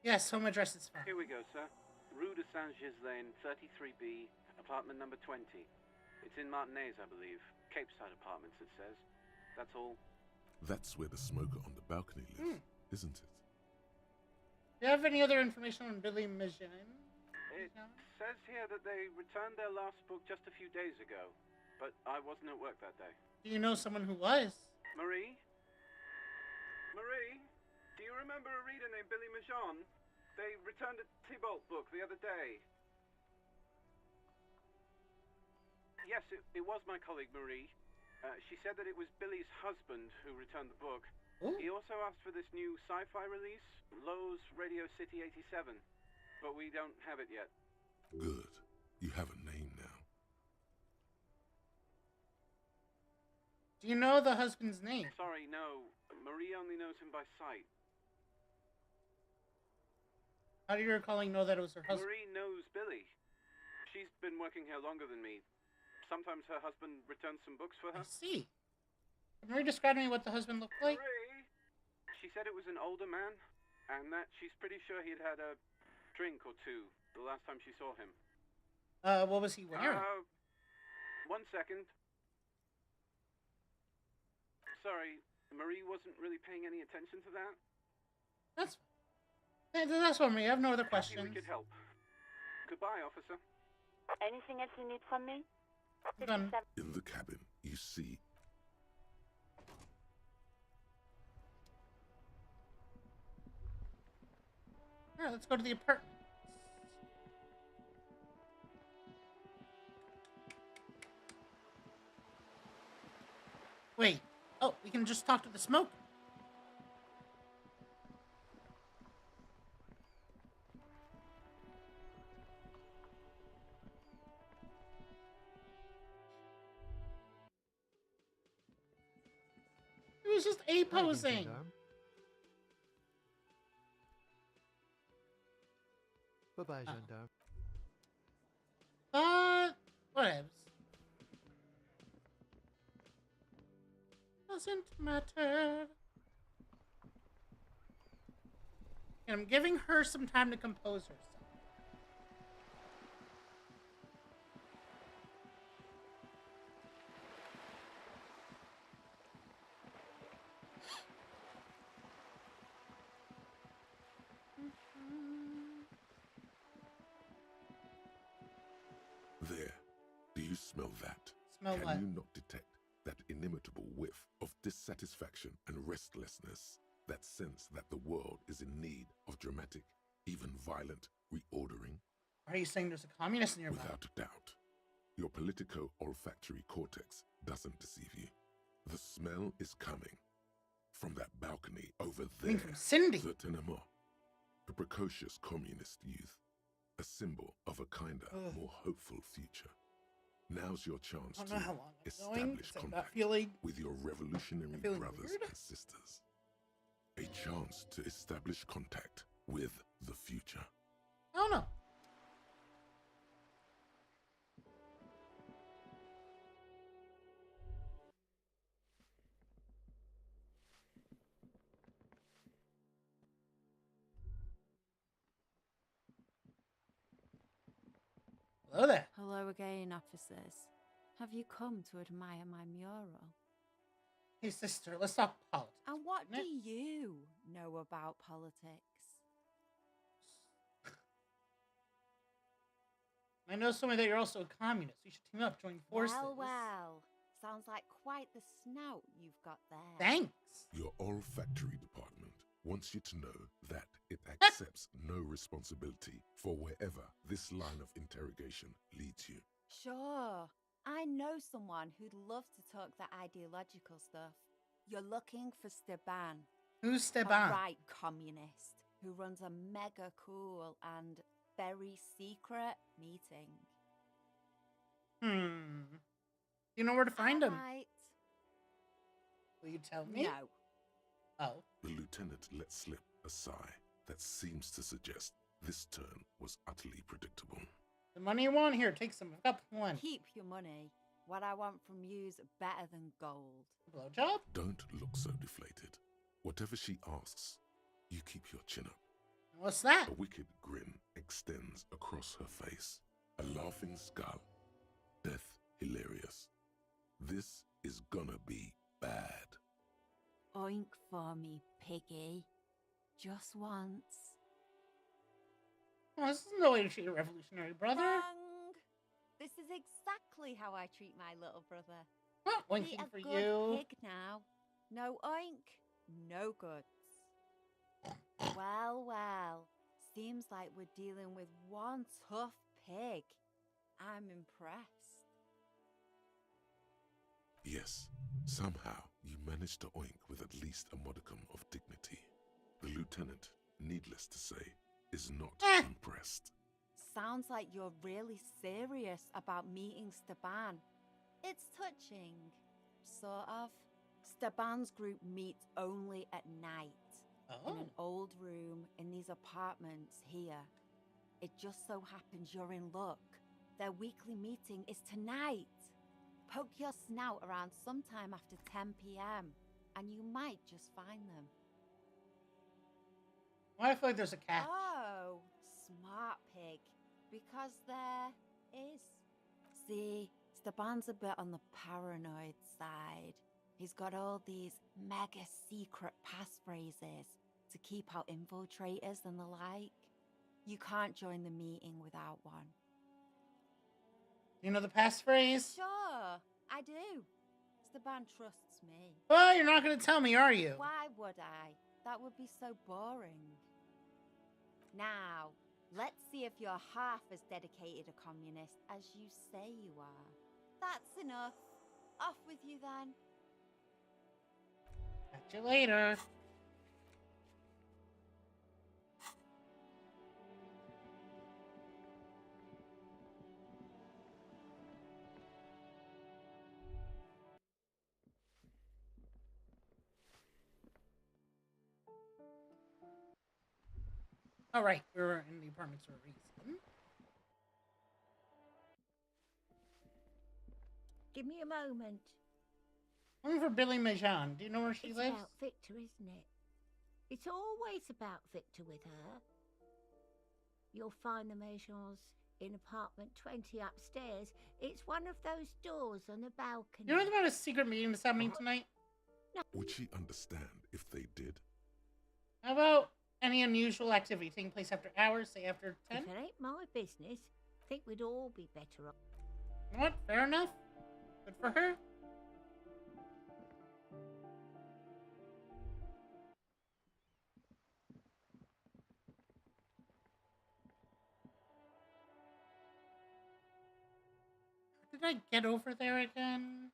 Yes, home address is fine. Here we go, sir. Rue de Saint-Ghislain, 33B, apartment number 20. It's in Martinez, I believe. Cape Side Apartments, it says. That's all. That's where the smoker on the balcony lives, isn't it? Do you have any other information on Billy Majon? It says here that they returned their last book just a few days ago, but I wasn't at work that day. Do you know someone who was? Marie? Marie? Do you remember a reader named Billy Majon? They returned a Tybalt book the other day. Yes, it was my colleague Marie. She said that it was Billy's husband who returned the book. Ooh. He also asked for this new sci-fi release, Lowe's Radio City 87, but we don't have it yet. Good. You have a name now. Do you know the husband's name? Sorry, no. Marie only knows him by sight. How do your colleague know that it was her husband? Marie knows Billy. She's been working here longer than me. Sometimes her husband returns some books for her. I see. Can Marie describe to me what the husband looked like? Marie? She said it was an older man, and that she's pretty sure he'd had a drink or two the last time she saw him. What was he wearing? 1 second. Sorry, Marie wasn't really paying any attention to that. That's for me. I have no other questions. Happy we could help. Goodbye, officer. Anything else you need from me? Done. In the cabin, you see... Alright, let's go to the apartment. Wait. Oh, we can just talk to the smoke. It was just A-posing. Bye-bye, gendarme. Whatevs. Doesn't matter. And I'm giving her some time to compose herself. There. Do you smell that? Smell Can what? you not detect that inimitable whiff of dissatisfaction and restlessness? That sense that the world is in need of dramatic, even violent, reordering? Are you saying there's a communist nearby? Without a doubt. Your politico-olfactory cortex doesn't deceive you. The smell is coming from that balcony over there. Coming from Cindy. The Tenemo, a precocious communist youth, a symbol of a kinder, more hopeful future. Now's your chance I don't to know how long I'm going, establish 'cause I'm contact feeling- with your revolutionary feeling brothers weird. and sisters. A chance to establish contact with the future. I don't know. Hello there. Hello again, officers. Have you come to admire my mural? Hey, sister, let's talk politics. And what do you know about politics? I know somebody that you're also a communist. You should team up, join forces. Well, well. Sounds like quite the snout you've got there. Thanks. Your olfactory department wants you to know that it accepts no responsibility for wherever this line of interrogation leads you. Sure. I know someone who'd love to talk the ideological stuff. You're looking for Steban. Who's A Steban? right communist who runs a mega cool and very secret meeting. You know where to find him? Right. Will you tell me? No. Oh. The lieutenant let slip a sigh that seems to suggest this turn was utterly predictable. The money you want? Here, take some. I've got plenty. Keep your money. What I want from you's better than gold. Blowjob? Don't look so deflated. Whatever she asks, you keep your chin up. What's that? A wicked grin extends across her face. A laughing skull. Death hilarious. This is gonna be bad. Oink for me, piggy. Just once. Oh, this is no way to treat a revolutionary brother. Wrong. This is exactly how I treat my little brother. Not Be oinking a for good you. pig now. No oink, no goods. Well, well. Seems like we're dealing with one tough pig. I'm impressed. Yes, somehow you managed to oink with at least a modicum of dignity. The lieutenant, needless to say, is not impressed. Sounds like you're really serious about meeting Staban. It's touching, sort of. Staban's group meets only at night. In an old room in these apartments here. It just so happens you're in luck. Their weekly meeting is tonight. Poke your snout around sometime after 10 p.m. and you might just find them. Why I feel like there's a cat? Oh, smart pig. Because there is. See, Staban's a bit on the paranoid side. He's got all these mega secret passphrases to keep out infiltrators and the like. You can't join the meeting without one. You know the passphrase? Sure, I do. Staban trusts me. Oh, you're not going to tell me, are you? Why would I? That would be so boring. Now, let's see if you're half as dedicated a communist as you say you are. That's enough. Off with you then. Catch you later. All right, we're in the apartments for a reason. Give me a moment. Looking for Billy Majan. Do you know where she It's lives? about Victor, isn't it? It's always about Victor with her. You'll find the Majans in apartment 20 upstairs. It's one of those doors on the balcony. You know about a secret meeting that's happening tonight? Would she understand if they did? How about any unusual activity taking place after hours, say after 10? If it ain't my business, I think we'd all be better off. You know what? Fair enough. Good for her. How did I get over there again?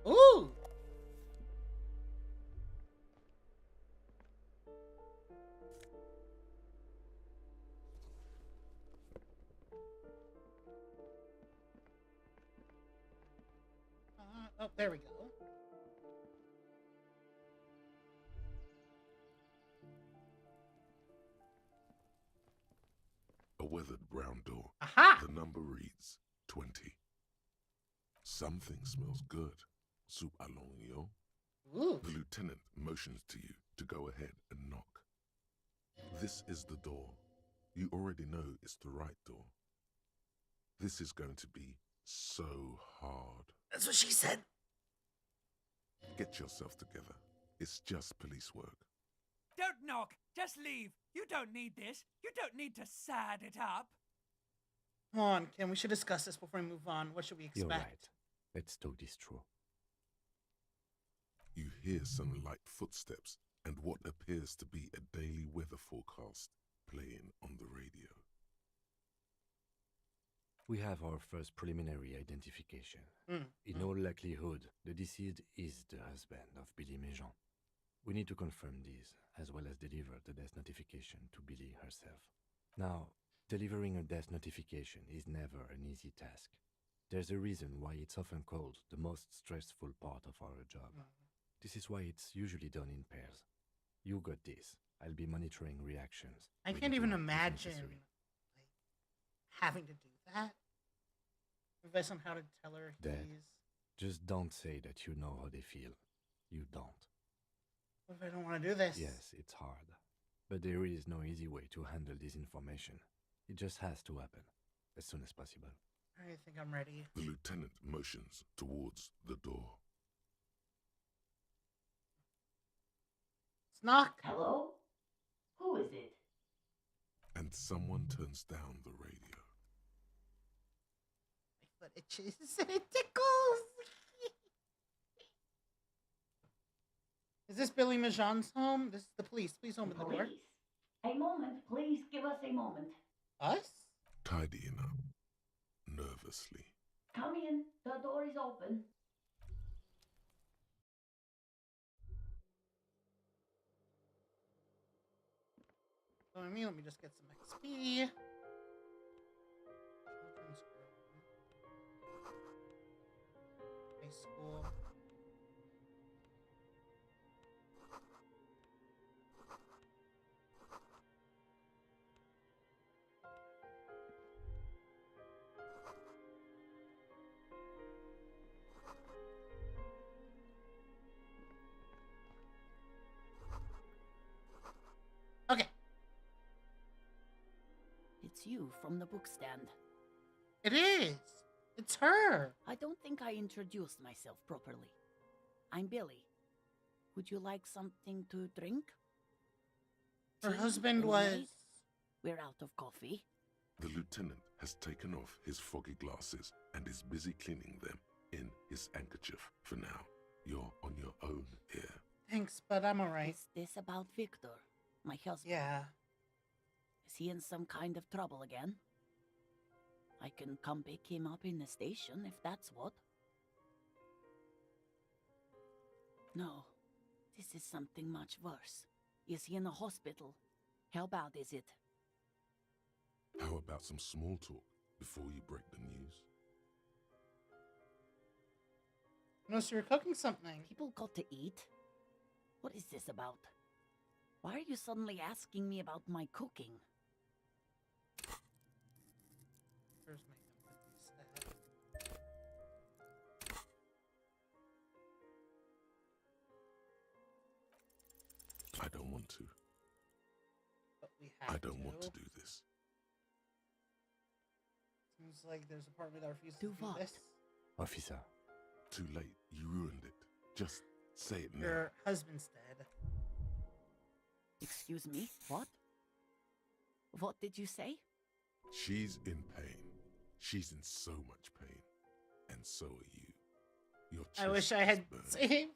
Ooh! Oh, there we go. A weathered brown door. Aha! The number reads 20. Something smells good. Soup along, yo. Ooh. The lieutenant motions to you to go ahead and knock. This is the door. You already know it's the right door. This is going to be so hard. That's what she said. Get yourself together. It's just police work. Don't knock. Just leave. You don't need this. You don't need to sad it up. Come on, Kim. We should discuss this before we move on. What should we expect? You're right. Let's talk this through. You hear some light footsteps and what appears to be a daily weather forecast playing on the radio. We have our first preliminary identification. In all likelihood, the deceased is the husband of Billy Méjean. We need to confirm this, as well as deliver the death notification to Billy herself. Now, delivering a death notification is never an easy task. There's a reason why it's often called the most stressful part of our job. This is why it's usually done in pairs. You got this. I'll be monitoring reactions. I can't even imagine having to do that. Advice on how to tell her Dad, he's... just don't say that you know how they feel. You don't. What if I don't want to do this? Yes, it's hard. But there is no easy way to handle this information. It just has to happen, as soon as possible. I think I'm ready. The lieutenant motions towards the door. Knock. Hello? Who is it? And someone turns down the radio. My foot itches and it tickles. Is this Billy Méjean's home? This is the police. Please open the door. A moment, please give us a moment. Us? Tidying up, nervously. Come in, the door is open. Follow me, let me just get some XP. High school. Okay. It's you from the book stand. It is. It's her. I don't think I introduced myself properly. I'm Billy. Would you like something to drink? Her Tea? husband Lemonade? was... We're out of coffee. The lieutenant has taken off his foggy glasses and is busy cleaning them in his handkerchief for now. You're on your own here. Thanks, but I'm alright. Is this about Victor, my husband? Yeah. Is he in some kind of trouble again? I can come pick him up in the station if that's what. No, this is something much worse. Is he in the hospital? How bad is it? How about some small talk before you break the news? No, so you're cooking something. People got to eat. What is this about? Why are you suddenly asking me about my cooking? Where's my empathy stat? I don't want to. But we have I don't want to do this. Seems like there's a part of me that refuses Do to do what? this. Officer. Too late. You ruined it. Just say it now. Your husband's dead. Excuse me? What? What did you say? She's in pain. She's in so much pain. And so are you. Your I wish chest I had is burning. saved.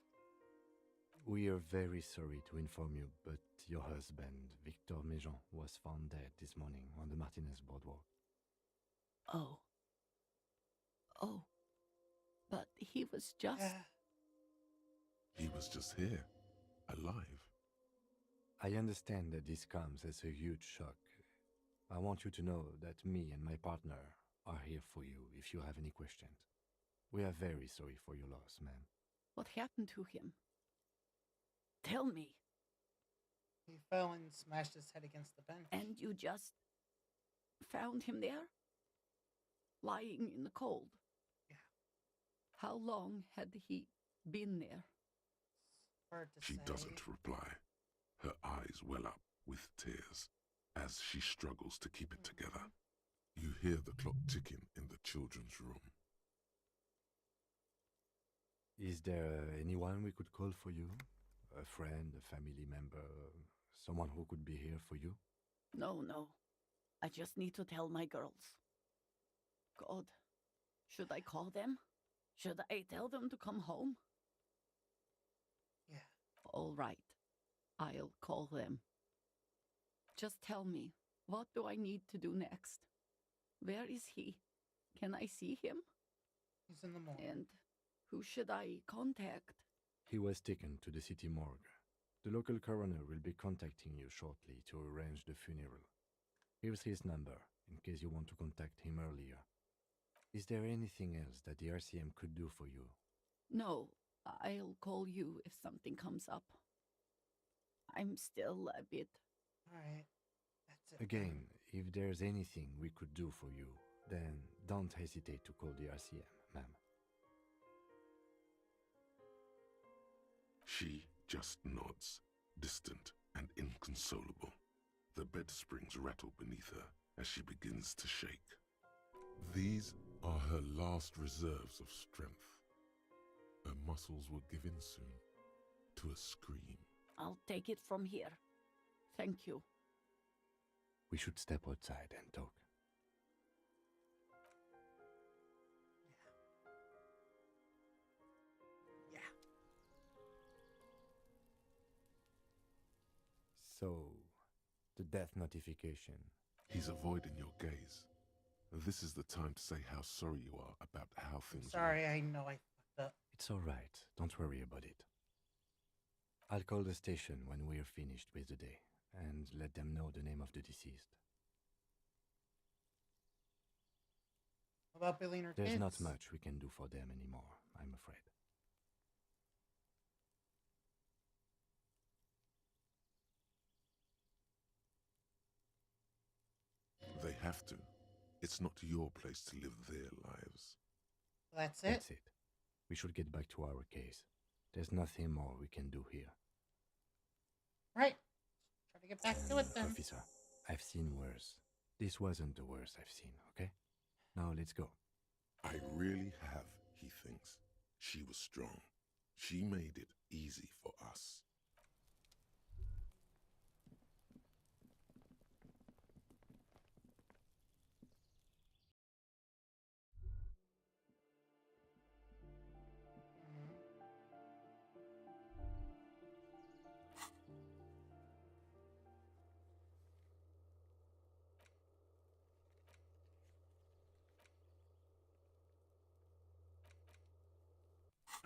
We are very sorry to inform you, but your husband, Victor Méjean, was found dead this morning on the Martinez boardwalk. Oh. Oh. But he was just... He was just here. Alive. I understand that this comes as a huge shock. I want you to know that me and my partner are here for you if you have any questions. We are very sorry for your loss, ma'am. What happened to him? Tell me. He fell and smashed his head against the bench. And you just found him there? Lying in the cold? Yeah. How long had he been there? Hard to She say. doesn't reply. Her eyes well up with tears as she struggles to keep it together. You hear the clock ticking in the children's room. Is there anyone we could call for you? A friend, a family member, someone who could be here for you? No, no. I just need to tell my girls. God. Should I call them? Should I tell them to come home? Yeah. All right. I'll call them. Just tell me, what do I need to do next? Where is he? Can I see him? He's in the morgue. And who should I contact? He was taken to the city morgue. The local coroner will be contacting you shortly to arrange the funeral. Here's his number, in case you want to contact him earlier. Is there anything else that the RCM could do for you? No, I'll call you if something comes up. I'm still a bit... Alright. That's it. Again, if there's anything we could do for you, then don't hesitate to call the RCM, ma'am. She just nods, distant and inconsolable. The bed springs rattle beneath her as she begins to shake. These are her last reserves of strength. Her muscles will give in soon to a scream. I'll take it from here. Thank you. We should step outside and talk. Yeah. So, the death notification. He's avoiding your gaze. This is the time to say how sorry you are about how things Sorry, went. I know I fucked up. It's all right. Don't worry about it. I'll call the station when we're finished with the day and let them know the name of the deceased. About Billy and her There's kids? not much we can do for them anymore, I'm afraid. They have to. It's not your place to live their lives. That's it? That's it. We should get back to our case. There's nothing more we can do here. Right. Try to get back to it then. Officer, I've seen worse. This wasn't the worst I've seen, okay? Now let's go. I really have, he thinks. She was strong. She made it easy for us.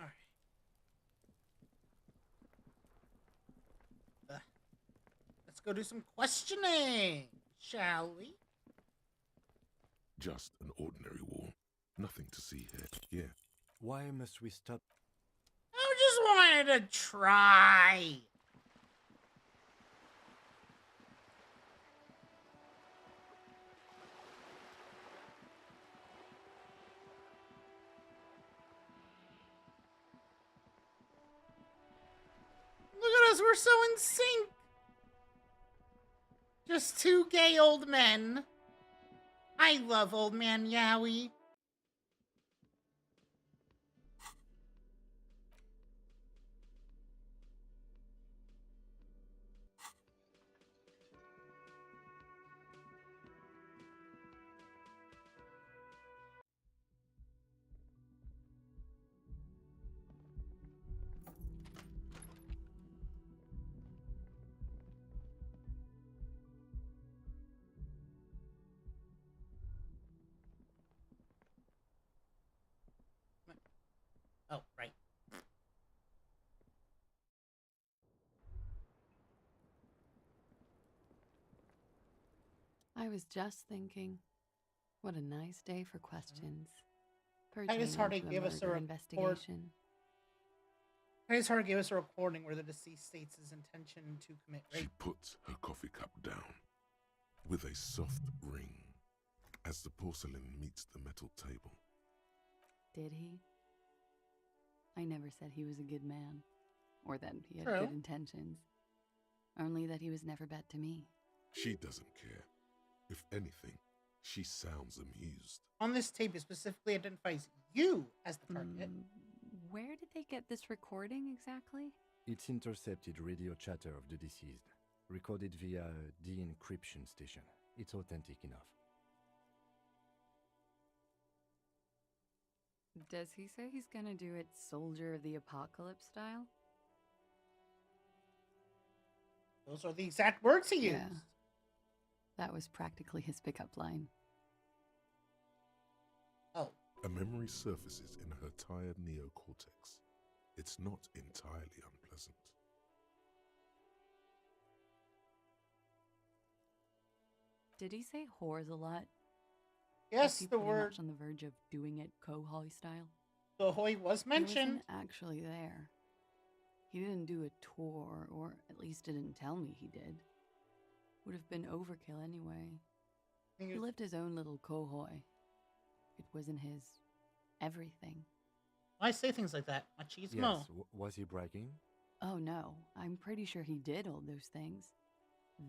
Alright. Let's go do some questioning, shall we? Just an ordinary wall. Nothing to see here. Yeah. Why must we stop? I just wanted to try. Look at us, we're so in sync. Just two gay old men. I love old man Yowie. Oh, right. I was just thinking, what a nice day for questions. Titus Hardy gave us a investigation. Titus Hardy gave us a recording where the deceased states his intention to commit rape. She puts her coffee cup down with a soft ring as the porcelain meets the metal table. Did he? I never said he was a good man, or that he had True. good intentions. Only that he was never bad to me. She doesn't care. If anything, she sounds amused. On this tape, it specifically identifies you as the target. Where did they get this recording exactly? It's intercepted radio chatter of the deceased, recorded via the encryption station. It's authentic enough. Does he say he's gonna do it Soldier of the Apocalypse style? Those are the exact words he used. Yeah. That was practically his pickup line. Oh. A memory surfaces in her tired neocortex. It's not entirely unpleasant. Did he say whores a lot? Yes, Was he the pretty word much on the verge of doing it Kohoi style? Kohoi was mentioned. He wasn't actually there. He didn't do a tour, or at least didn't tell me he did. Would have been overkill anyway. He lived his own little Kohoi. It wasn't his everything. Why say things like that? Machismo. Yes, was he bragging? Oh no, I'm pretty sure he did all those things,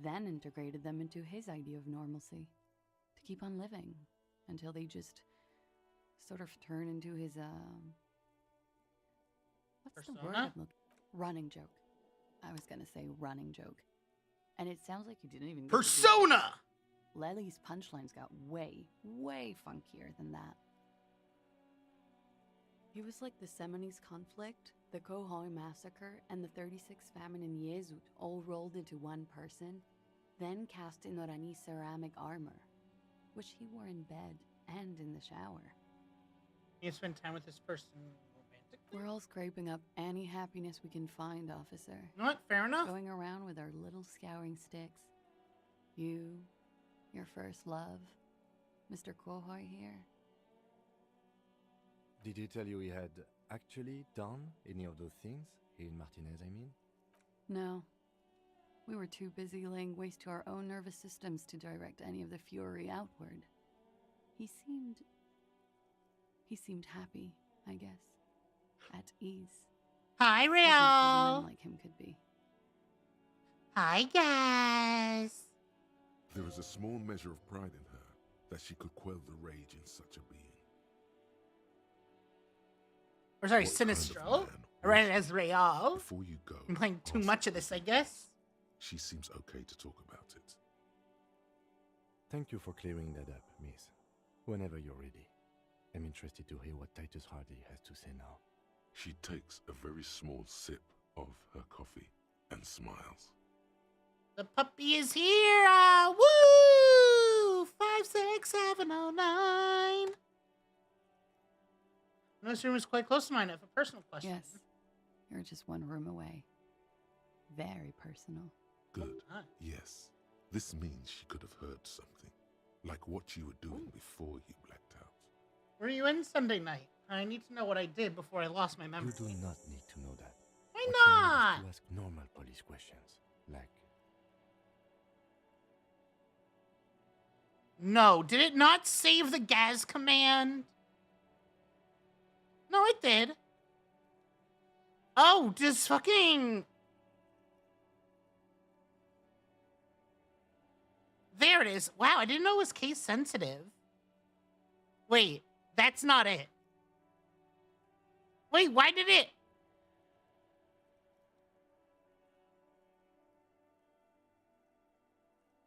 then integrated them into his idea of normalcy, to keep on living, until they just sort of turn into his, what's the word I'm looking? Running joke. I was gonna say running joke. And it sounds like you didn't even get to do it. Persona! Lely's punchlines got way, way funkier than that. He was like the Seminoles conflict, the Kohoi massacre, and the 36 famine in Yezut all rolled into one person, then cast in Orani ceramic armor, which he wore in bed and in the shower. You spend time with this person romantically? We're all scraping up any happiness we can find, officer. You know what? Fair enough. Going around with our little scouring sticks. You, your first love, Mr. Kohoi here. Did he tell you he had actually done any of those things? He and Martinez, I mean? No. We were too busy laying waste to our own nervous systems to direct any of the fury outward. He seemed happy, I guess. At ease. Hi, As much as a Real. man like him could be. Hi, guys. There is a small measure of pride in her that she could quell the rage in such a being. Or sorry, What kind of Sinistro. man Right as Real. Before you go, I'm playing too much of this, I guess. she seems okay to talk about it. Thank you for clearing that up, miss. Whenever you're ready. I'm interested to hear what Titus Hardy has to say now. She takes a very small sip of her coffee and smiles. The puppy is here. Woo! 56709. This room is quite close to mine. I have a personal question. Yes. You're just one room away. Very personal. Good. Yes. This means she could have heard something. Like what you were doing before you blacked out. Were you in Sunday night? I need to know what I did before I lost my memory. You do not need to know that. Why What not? you need is to ask normal police questions. Like, No, did it not save the gas command? No, it did. Oh, just fucking... There it is. Wow, I didn't know it was case sensitive. Wait, that's not it. Wait, why did it...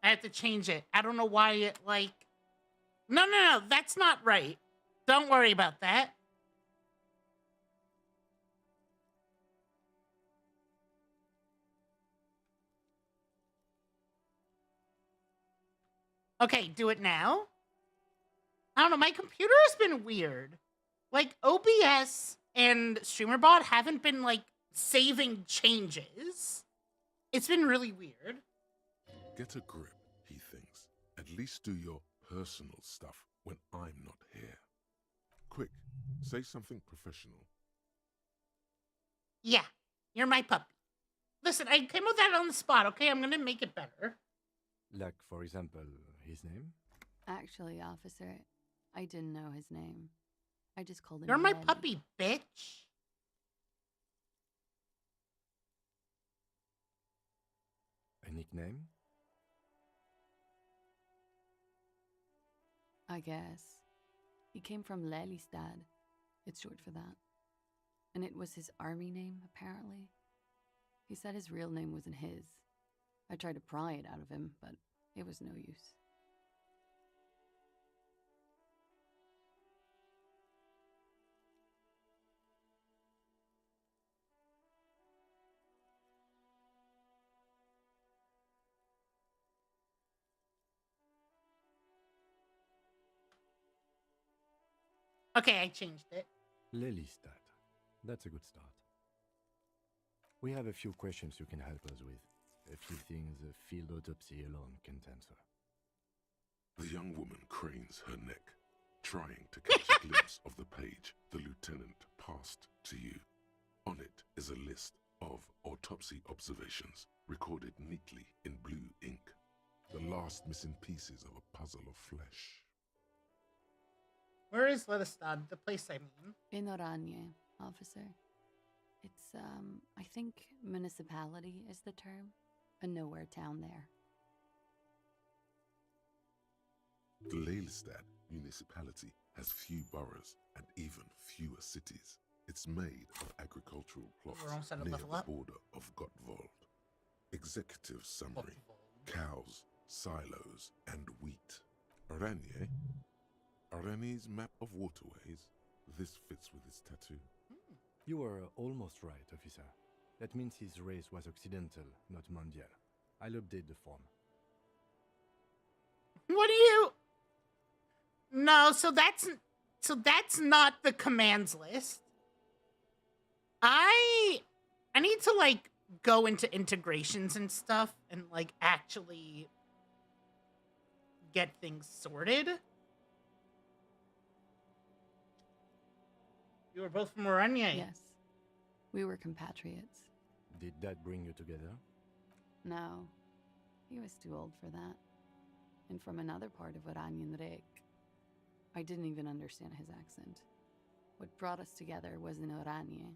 I have to change it. I don't know why it, like... No, that's not right. Don't worry about that. Okay, do it now. I don't know, my computer has been weird. Like, OBS and StreamerBot haven't been, like, saving changes. It's been really weird. Get a grip, he thinks. At least do your personal stuff when I'm not here. Quick, say something professional. Yeah, you're my puppy. Listen, I came with that on the spot, okay? I'm gonna make it better. like, for example, his name? Actually, officer, I didn't know his name. I just called him You're my Lely. puppy, bitch. A nickname? I guess. He came from Lely's dad. It's short for that. And it was his army name, apparently. He said his real name wasn't his. I tried to pry it out of him, but it was no use. Okay, I changed it. Lelystad. That's a good start. We have a few questions you can help us with. A few things a field autopsy alone can't answer. The young woman cranes her neck, trying to catch a glimpse of the page the lieutenant passed to you. On it is a list of autopsy observations recorded neatly in blue ink. The last missing pieces of a puzzle of flesh. Where is Ledestad, the place I mean? In Oranje, officer. It's, I think municipality is the term. A nowhere town there. The Lelystad municipality has few boroughs and even fewer cities. It's made of agricultural plots We're almost at a near level the up. border of Gottwald. Executive summary. Cows, silos, and wheat. Oranje? Oranje's map of waterways? This fits with his tattoo. You were almost right, officer. That means his race was Occidental, not Mondial. I'll update the form. What do you? No, so that's not the commands list. I need to like go into integrations and stuff and like actually get things sorted. You were both from Oranje. Yes. We were compatriots. Did that bring you together? No. He was too old for that. And from another part of Oranjenrijk. I didn't even understand his accent. What brought us together wasn't Oranje.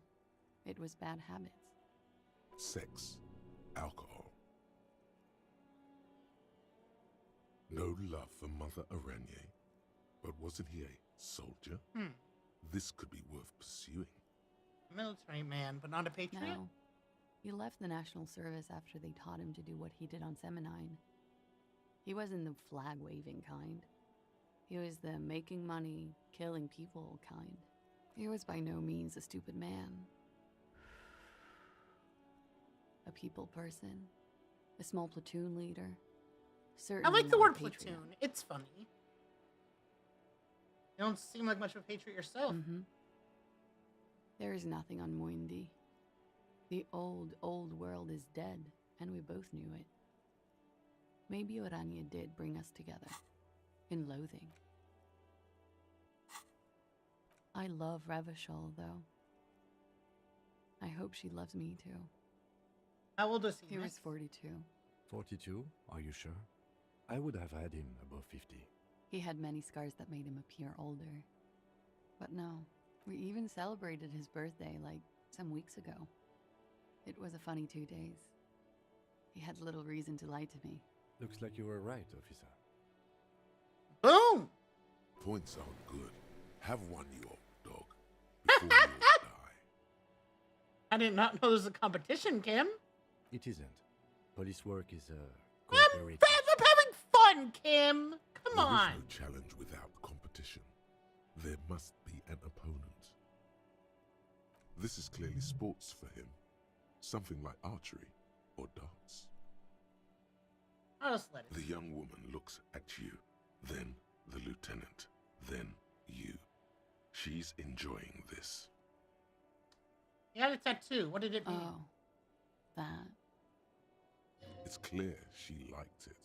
It was bad habits. Sex, alcohol. No love for Mother Oranje. But wasn't he a soldier? This could be worth pursuing. Military man, but not a patriot? No. He left the national service after they taught him to do what he did on Seminine. He wasn't the flag-waving kind. He was the making money, killing people kind. He was by no means a stupid man. A people person. A small platoon leader. I Certainly like the not a word patriot. platoon. It's funny. You don't seem like much of a patriot yourself. There is nothing on Muindi. The old, old world is dead, and we both knew it. Maybe Oranje did bring us together. In loathing. I love Revachol, though. I hope she loves me, too. How old is he? He was 42. 42? Are you sure? I would have had him above 50. He had many scars that made him appear older. But no, we even celebrated his birthday, like, some weeks ago. It was a funny 2 days. He had little reason to lie to me. Looks like you were right, officer. Boom! Points are good. Have one, you old dog. Before you all die. I did not know there was a competition, Kim. It isn't. Police work is I'm cooperative. having fun, Kim. Come There on. is no challenge without competition. There must be an opponent. This is clearly sports for him. Something like archery or darts. I'll just let it. The young woman looks at you, then the lieutenant, then you. She's enjoying this. He had a tattoo. What did it mean? Oh, that. It's clear she liked it.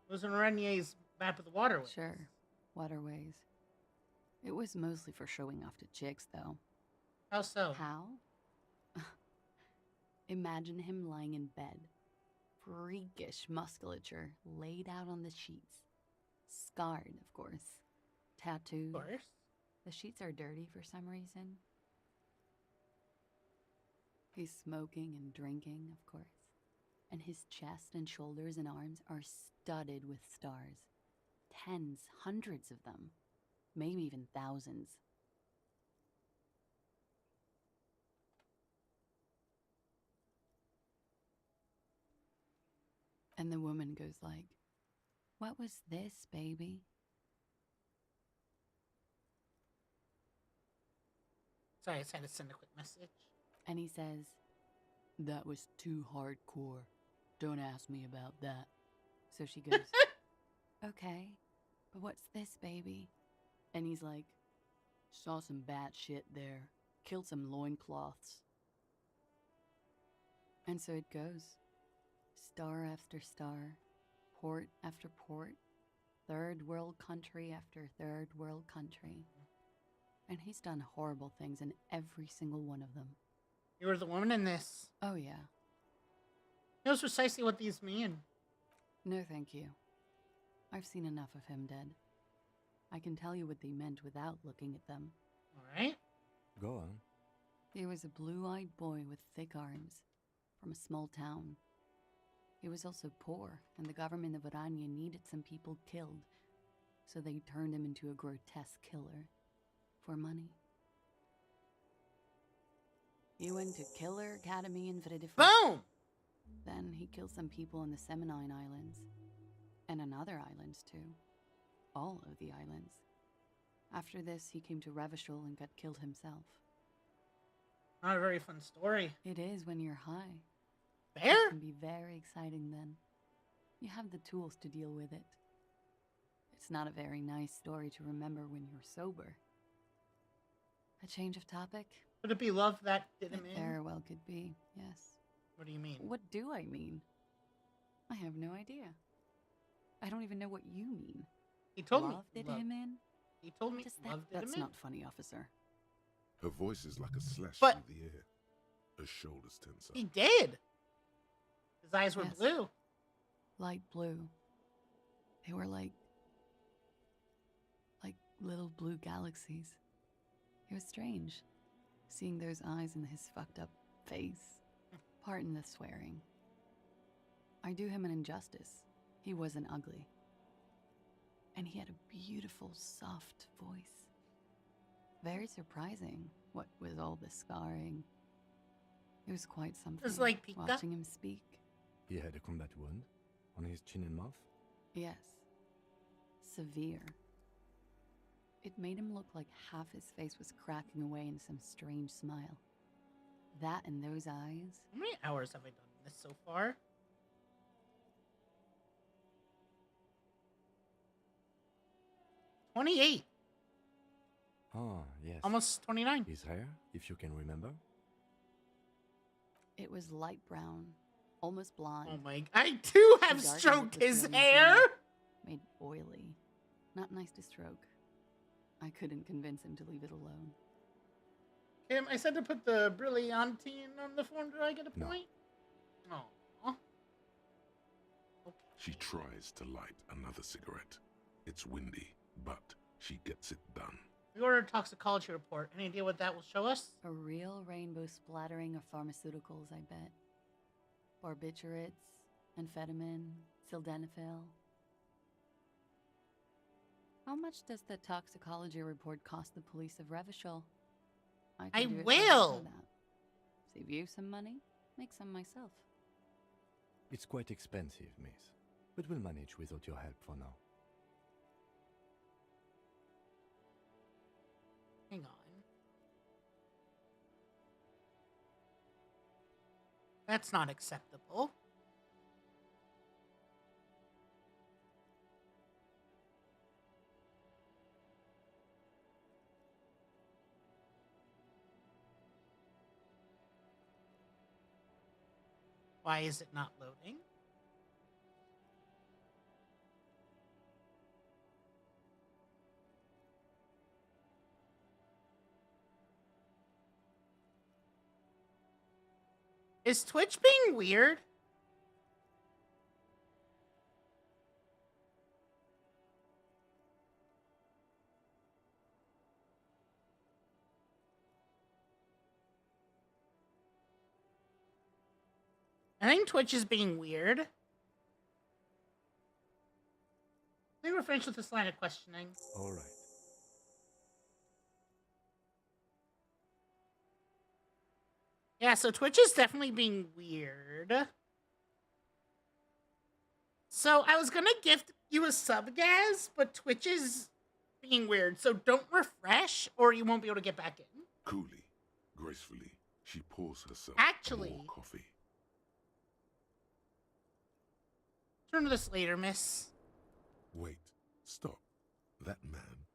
It was in Renier's map of the waterways. Sure, waterways. It was mostly for showing off to chicks, though. How so? How? Imagine him lying in bed. Freakish musculature laid out on the sheets. Scarred, of course. Tattooed. Of course. The sheets are dirty for some reason. He's smoking and drinking, of course. And his chest and shoulders and arms are studded with stars. Tens, hundreds of them. Maybe even thousands. And the woman goes like, "What was this, baby?" Sorry, I just had to send a quick message. And he says, "That was too hardcore. Don't ask me about that." So she goes, "Okay, but what's this, baby?" And he's like, Saw some bad shit there. Killed some loincloths. And so it goes. Star after star. Port after port. Third world country after third world country. And he's done horrible things in every single one of them. You were the woman in this. Oh, yeah. He knows precisely what these mean. No, thank you. I've seen enough of him dead. I can tell you what they meant without looking at them. Alright. Go on. He was a blue-eyed boy with thick arms, from a small town. He was also poor, and the government of Orania needed some people killed, so they turned him into a grotesque killer. For money. He went to Killer Academy in Vredefort. Boom! Then he killed some people in the Seminine Islands. And on other islands, too. All of the islands. After this, he came to Revachol and got killed himself. Not a very fun story. It is when you're high. Fair? It can be very exciting then. You have the tools to deal with it. It's not a very nice story to remember when you're sober. A change of topic? Could it be love that did him It in? very well could be, yes. What do you mean? What do I mean? I have no idea. I don't even know what you mean. He told me. Love did love. him in? He told me Just love did him that's in. not funny, officer. Her voice is like a slash But- through the air. Her shoulders tense up. He did. His eyes were Yes. blue. Light blue. They were like little blue galaxies. It was strange, seeing those eyes in his fucked up face. Pardon the swearing. I do him an injustice. He wasn't ugly. And he had a beautiful, soft voice. Very surprising, what with all the scarring. It was quite something, It's like Pika. watching him speak. He had a combat wound on his chin and mouth. Yes. Severe. It made him look like half his face was cracking away in some strange smile. That and those eyes. How many hours have I done this so far? $28. Ah, yes. Almost 29. His hair, if you can remember. It was light brown, almost blonde. Oh my! I too have The dark stroked one was his really hair. Made oily. Not nice to stroke. I couldn't convince him to leave it alone. Kim, I said to put the brilliantine on the form. Did I get a No. point? No. She tries to light another cigarette. It's windy, but she gets it done. We ordered a toxicology report. Any idea what that will show us? A real rainbow splattering of pharmaceuticals, I bet. Barbiturates, amphetamine, sildenafil. How much does the toxicology report cost the police of Revachol? I can do it for will. half of that. Save you some money, make some myself. It's quite expensive, miss. But we'll manage without your help for now. Hang on. That's not acceptable. Why is it not loading? Is Twitch being weird? I think Twitch is being weird. I think we're finished with this line of questioning. All right. Yeah, so Twitch is definitely being weird. So I was gonna gift you a sub, Gaz, but Twitch is being weird. So don't refresh, or you won't be able to get back in. Coolly, gracefully, she pours herself Actually- more coffee. Turn to this later, miss. Wait, stop. That man,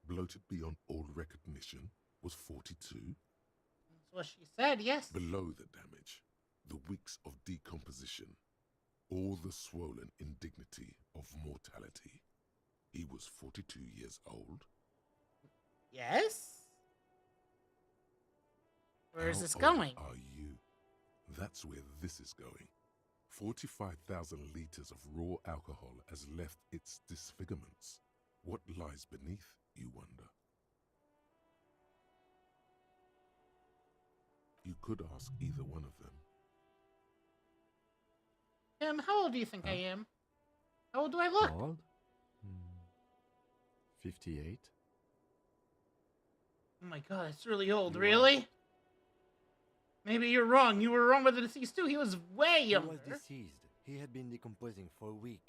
bloated beyond all recognition, was 42? That's what she said, yes. Below the damage, the weeks of decomposition, all the swollen indignity of mortality. He was 42 years old? Yes? Where is How this old going? are you? That's where this is going. 45,000 liters of raw alcohol has left its disfigurements. What lies beneath, you wonder? You could ask either one of them. Tim, how old do you think I am? How old do I look? How old? 58. Oh my god, it's really old. Really? Maybe you're wrong. You were wrong with the deceased too. He was way younger. He was deceased. He had been decomposing for a week.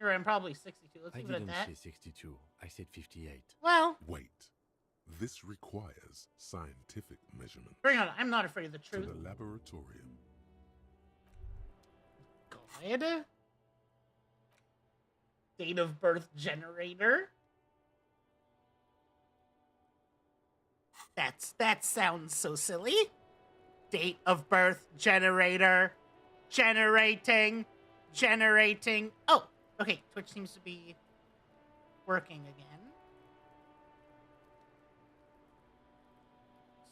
You're right, I'm probably 62. Let's I leave it at didn't that. say 62. I said 58. Well, wait. This requires scientific measurement. Bring on. I'm not afraid of the To truth. the laboratorium. God. Date of birth generator. That sounds so silly. Date of birth generator. Generating. Oh, okay. Twitch seems to be working again.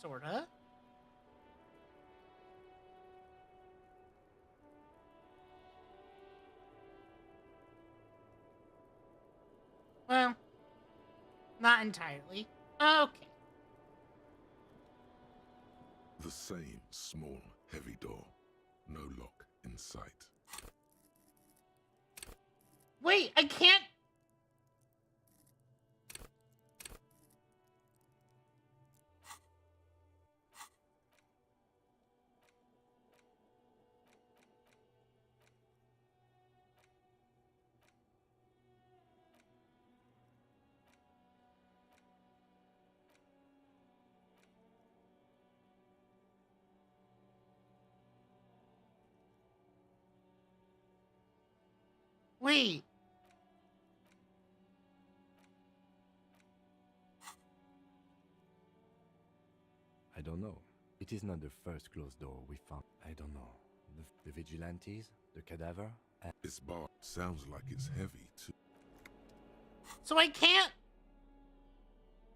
Sorta. Well, not entirely. Okay. The same small, heavy door. No lock in sight. Wait, I can't. Wait. I don't know. It is not the first closed door we found. I don't know. The vigilantes, the cadaver, and... This bar sounds like it's heavy, too. So I can't.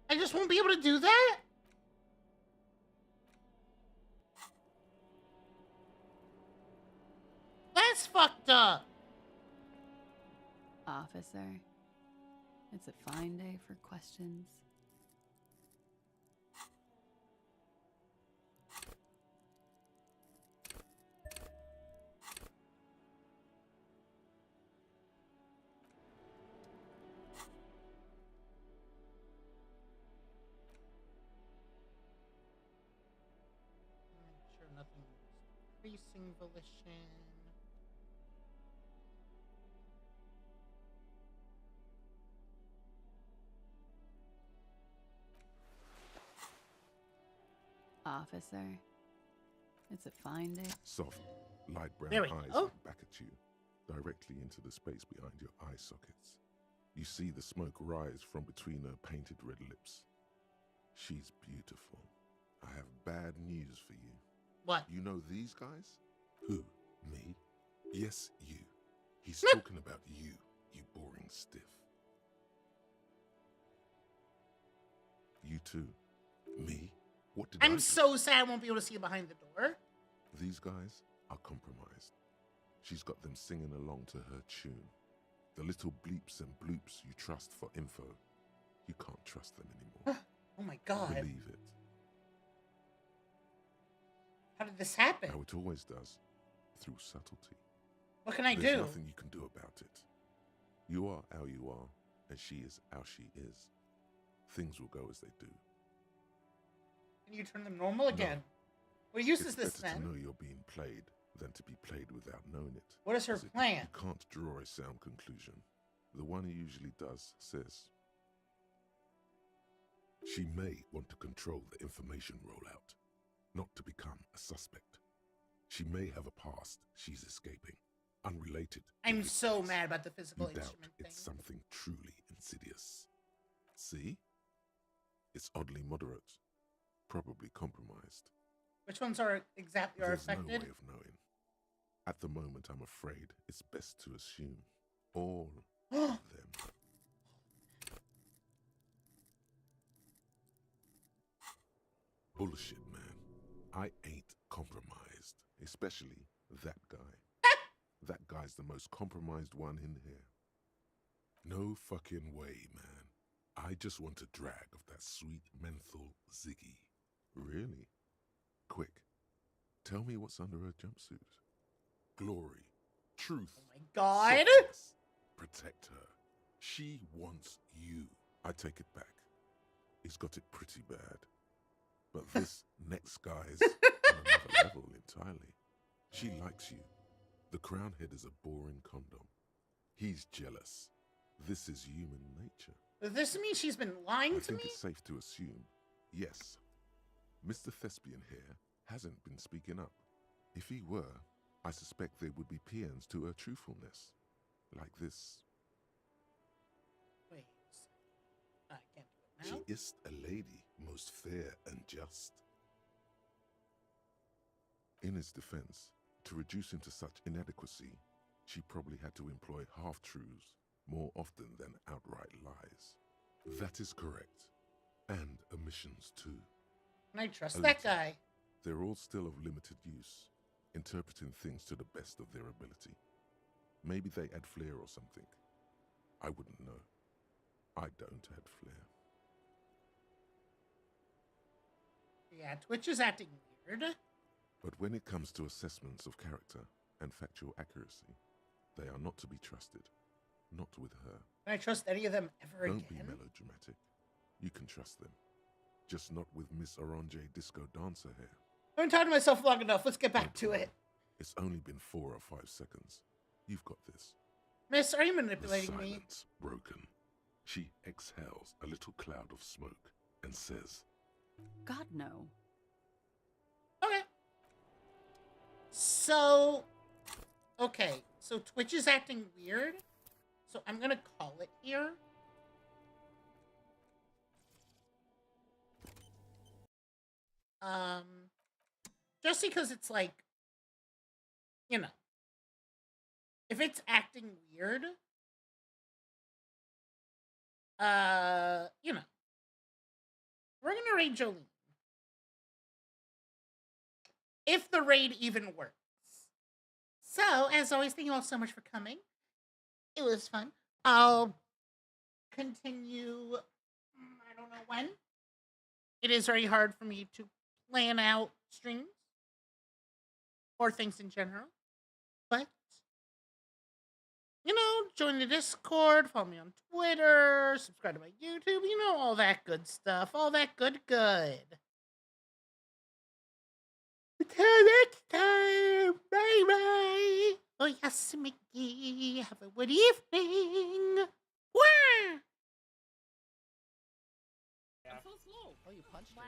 I just won't be able to do that? That's fucked up. Officer, it's a fine day for questions. Make sure nothing's increasing volition. Officer, it's a fine day. Soft, light brown There we eyes go. look back at you, directly into the space behind your eye sockets. You see the smoke rise from between her painted red lips. She's beautiful. I have bad news for you. What? You know these guys? Who? Me? Yes, you. He's talking about you, you boring stiff. You too. Me? What did I I'm do? so sad I won't be able to see behind the door. These guys are compromised. She's got them singing along to her tune. The little bleeps and bloops you trust for info. You can't trust them anymore. Oh my god. Believe it. How did this happen? How it always does. Through subtlety. What can I There's do? nothing you can do about it. You are how you are, and she is how she is. Things will go as they do. Can you turn them normal again? What use It's is this better then? to know you're being played than to be played without knowing it. What is her As plan? You can't draw a sound conclusion. The one who usually does says, she may want to control the information rollout, not to become a suspect. She may have a past she's escaping, unrelated. to I'm this so case. mad about the physical You doubt instrument thing. it's something truly insidious. See? It's oddly moderate. Probably compromised. Which ones are exactly affected? There's no way of knowing. At the moment, I'm afraid it's best to assume all of them. Bullshit, man. I ain't compromised. Especially that guy. That guy's the most compromised one in here. No fucking way, man. I just want a drag of that sweet menthol Ziggy. Really? Quick. Tell me what's under her jumpsuit. Glory. Truth. Oh my God. Softness. Protect her. She wants you. I take it back. He's got it pretty bad. But this next guy's on another level entirely. She likes you. The crown head is a boring condom. He's jealous. This is human nature. Does this mean she's been lying to me? I think it's safe to assume, yes. Mr. Thespian here hasn't been speaking up. If he were, I suspect there would be paeans to her truthfulness. Like this. Wait. I can't do it now. She is a lady, most fair and just. In his defense, to reduce him to such inadequacy, she probably had to employ half-truths more often than outright lies. That is correct. And omissions too. Can I trust that guy? They're all still of limited use, interpreting things to the best of their ability. Maybe they add flair or something. I wouldn't know. I don't add flair. Yeah, Twitch is acting weird. But when it comes to assessments of character and factual accuracy, they are not to be trusted. Not with her. Can I trust any of them ever Don't again? be melodramatic. You can trust them. Just not with Miss Orange Disco Dancer here. I've been talking to myself long enough. Let's get back to it. It's only been 4 or 5 seconds. You've got this. Miss, are you manipulating me? Silence broken. She exhales a little cloud of smoke and says, God, no. Okay. So Twitch is acting weird. So I'm gonna call it here. Just because it's like, you know, if it's acting weird, you know, we're gonna raid Jolene. If the raid even works. So, as always, thank you all so much for coming. It was fun. I'll continue, I don't know when. It is very hard for me to plan out streams or things in general. But, you know, join the Discord, follow me on Twitter, subscribe to my YouTube, you know, all that good stuff. All that good. Until next time, bye-bye. Oh, yes, Mickey. Have a good evening. Wah! I'm so slow. Oh, you punched her.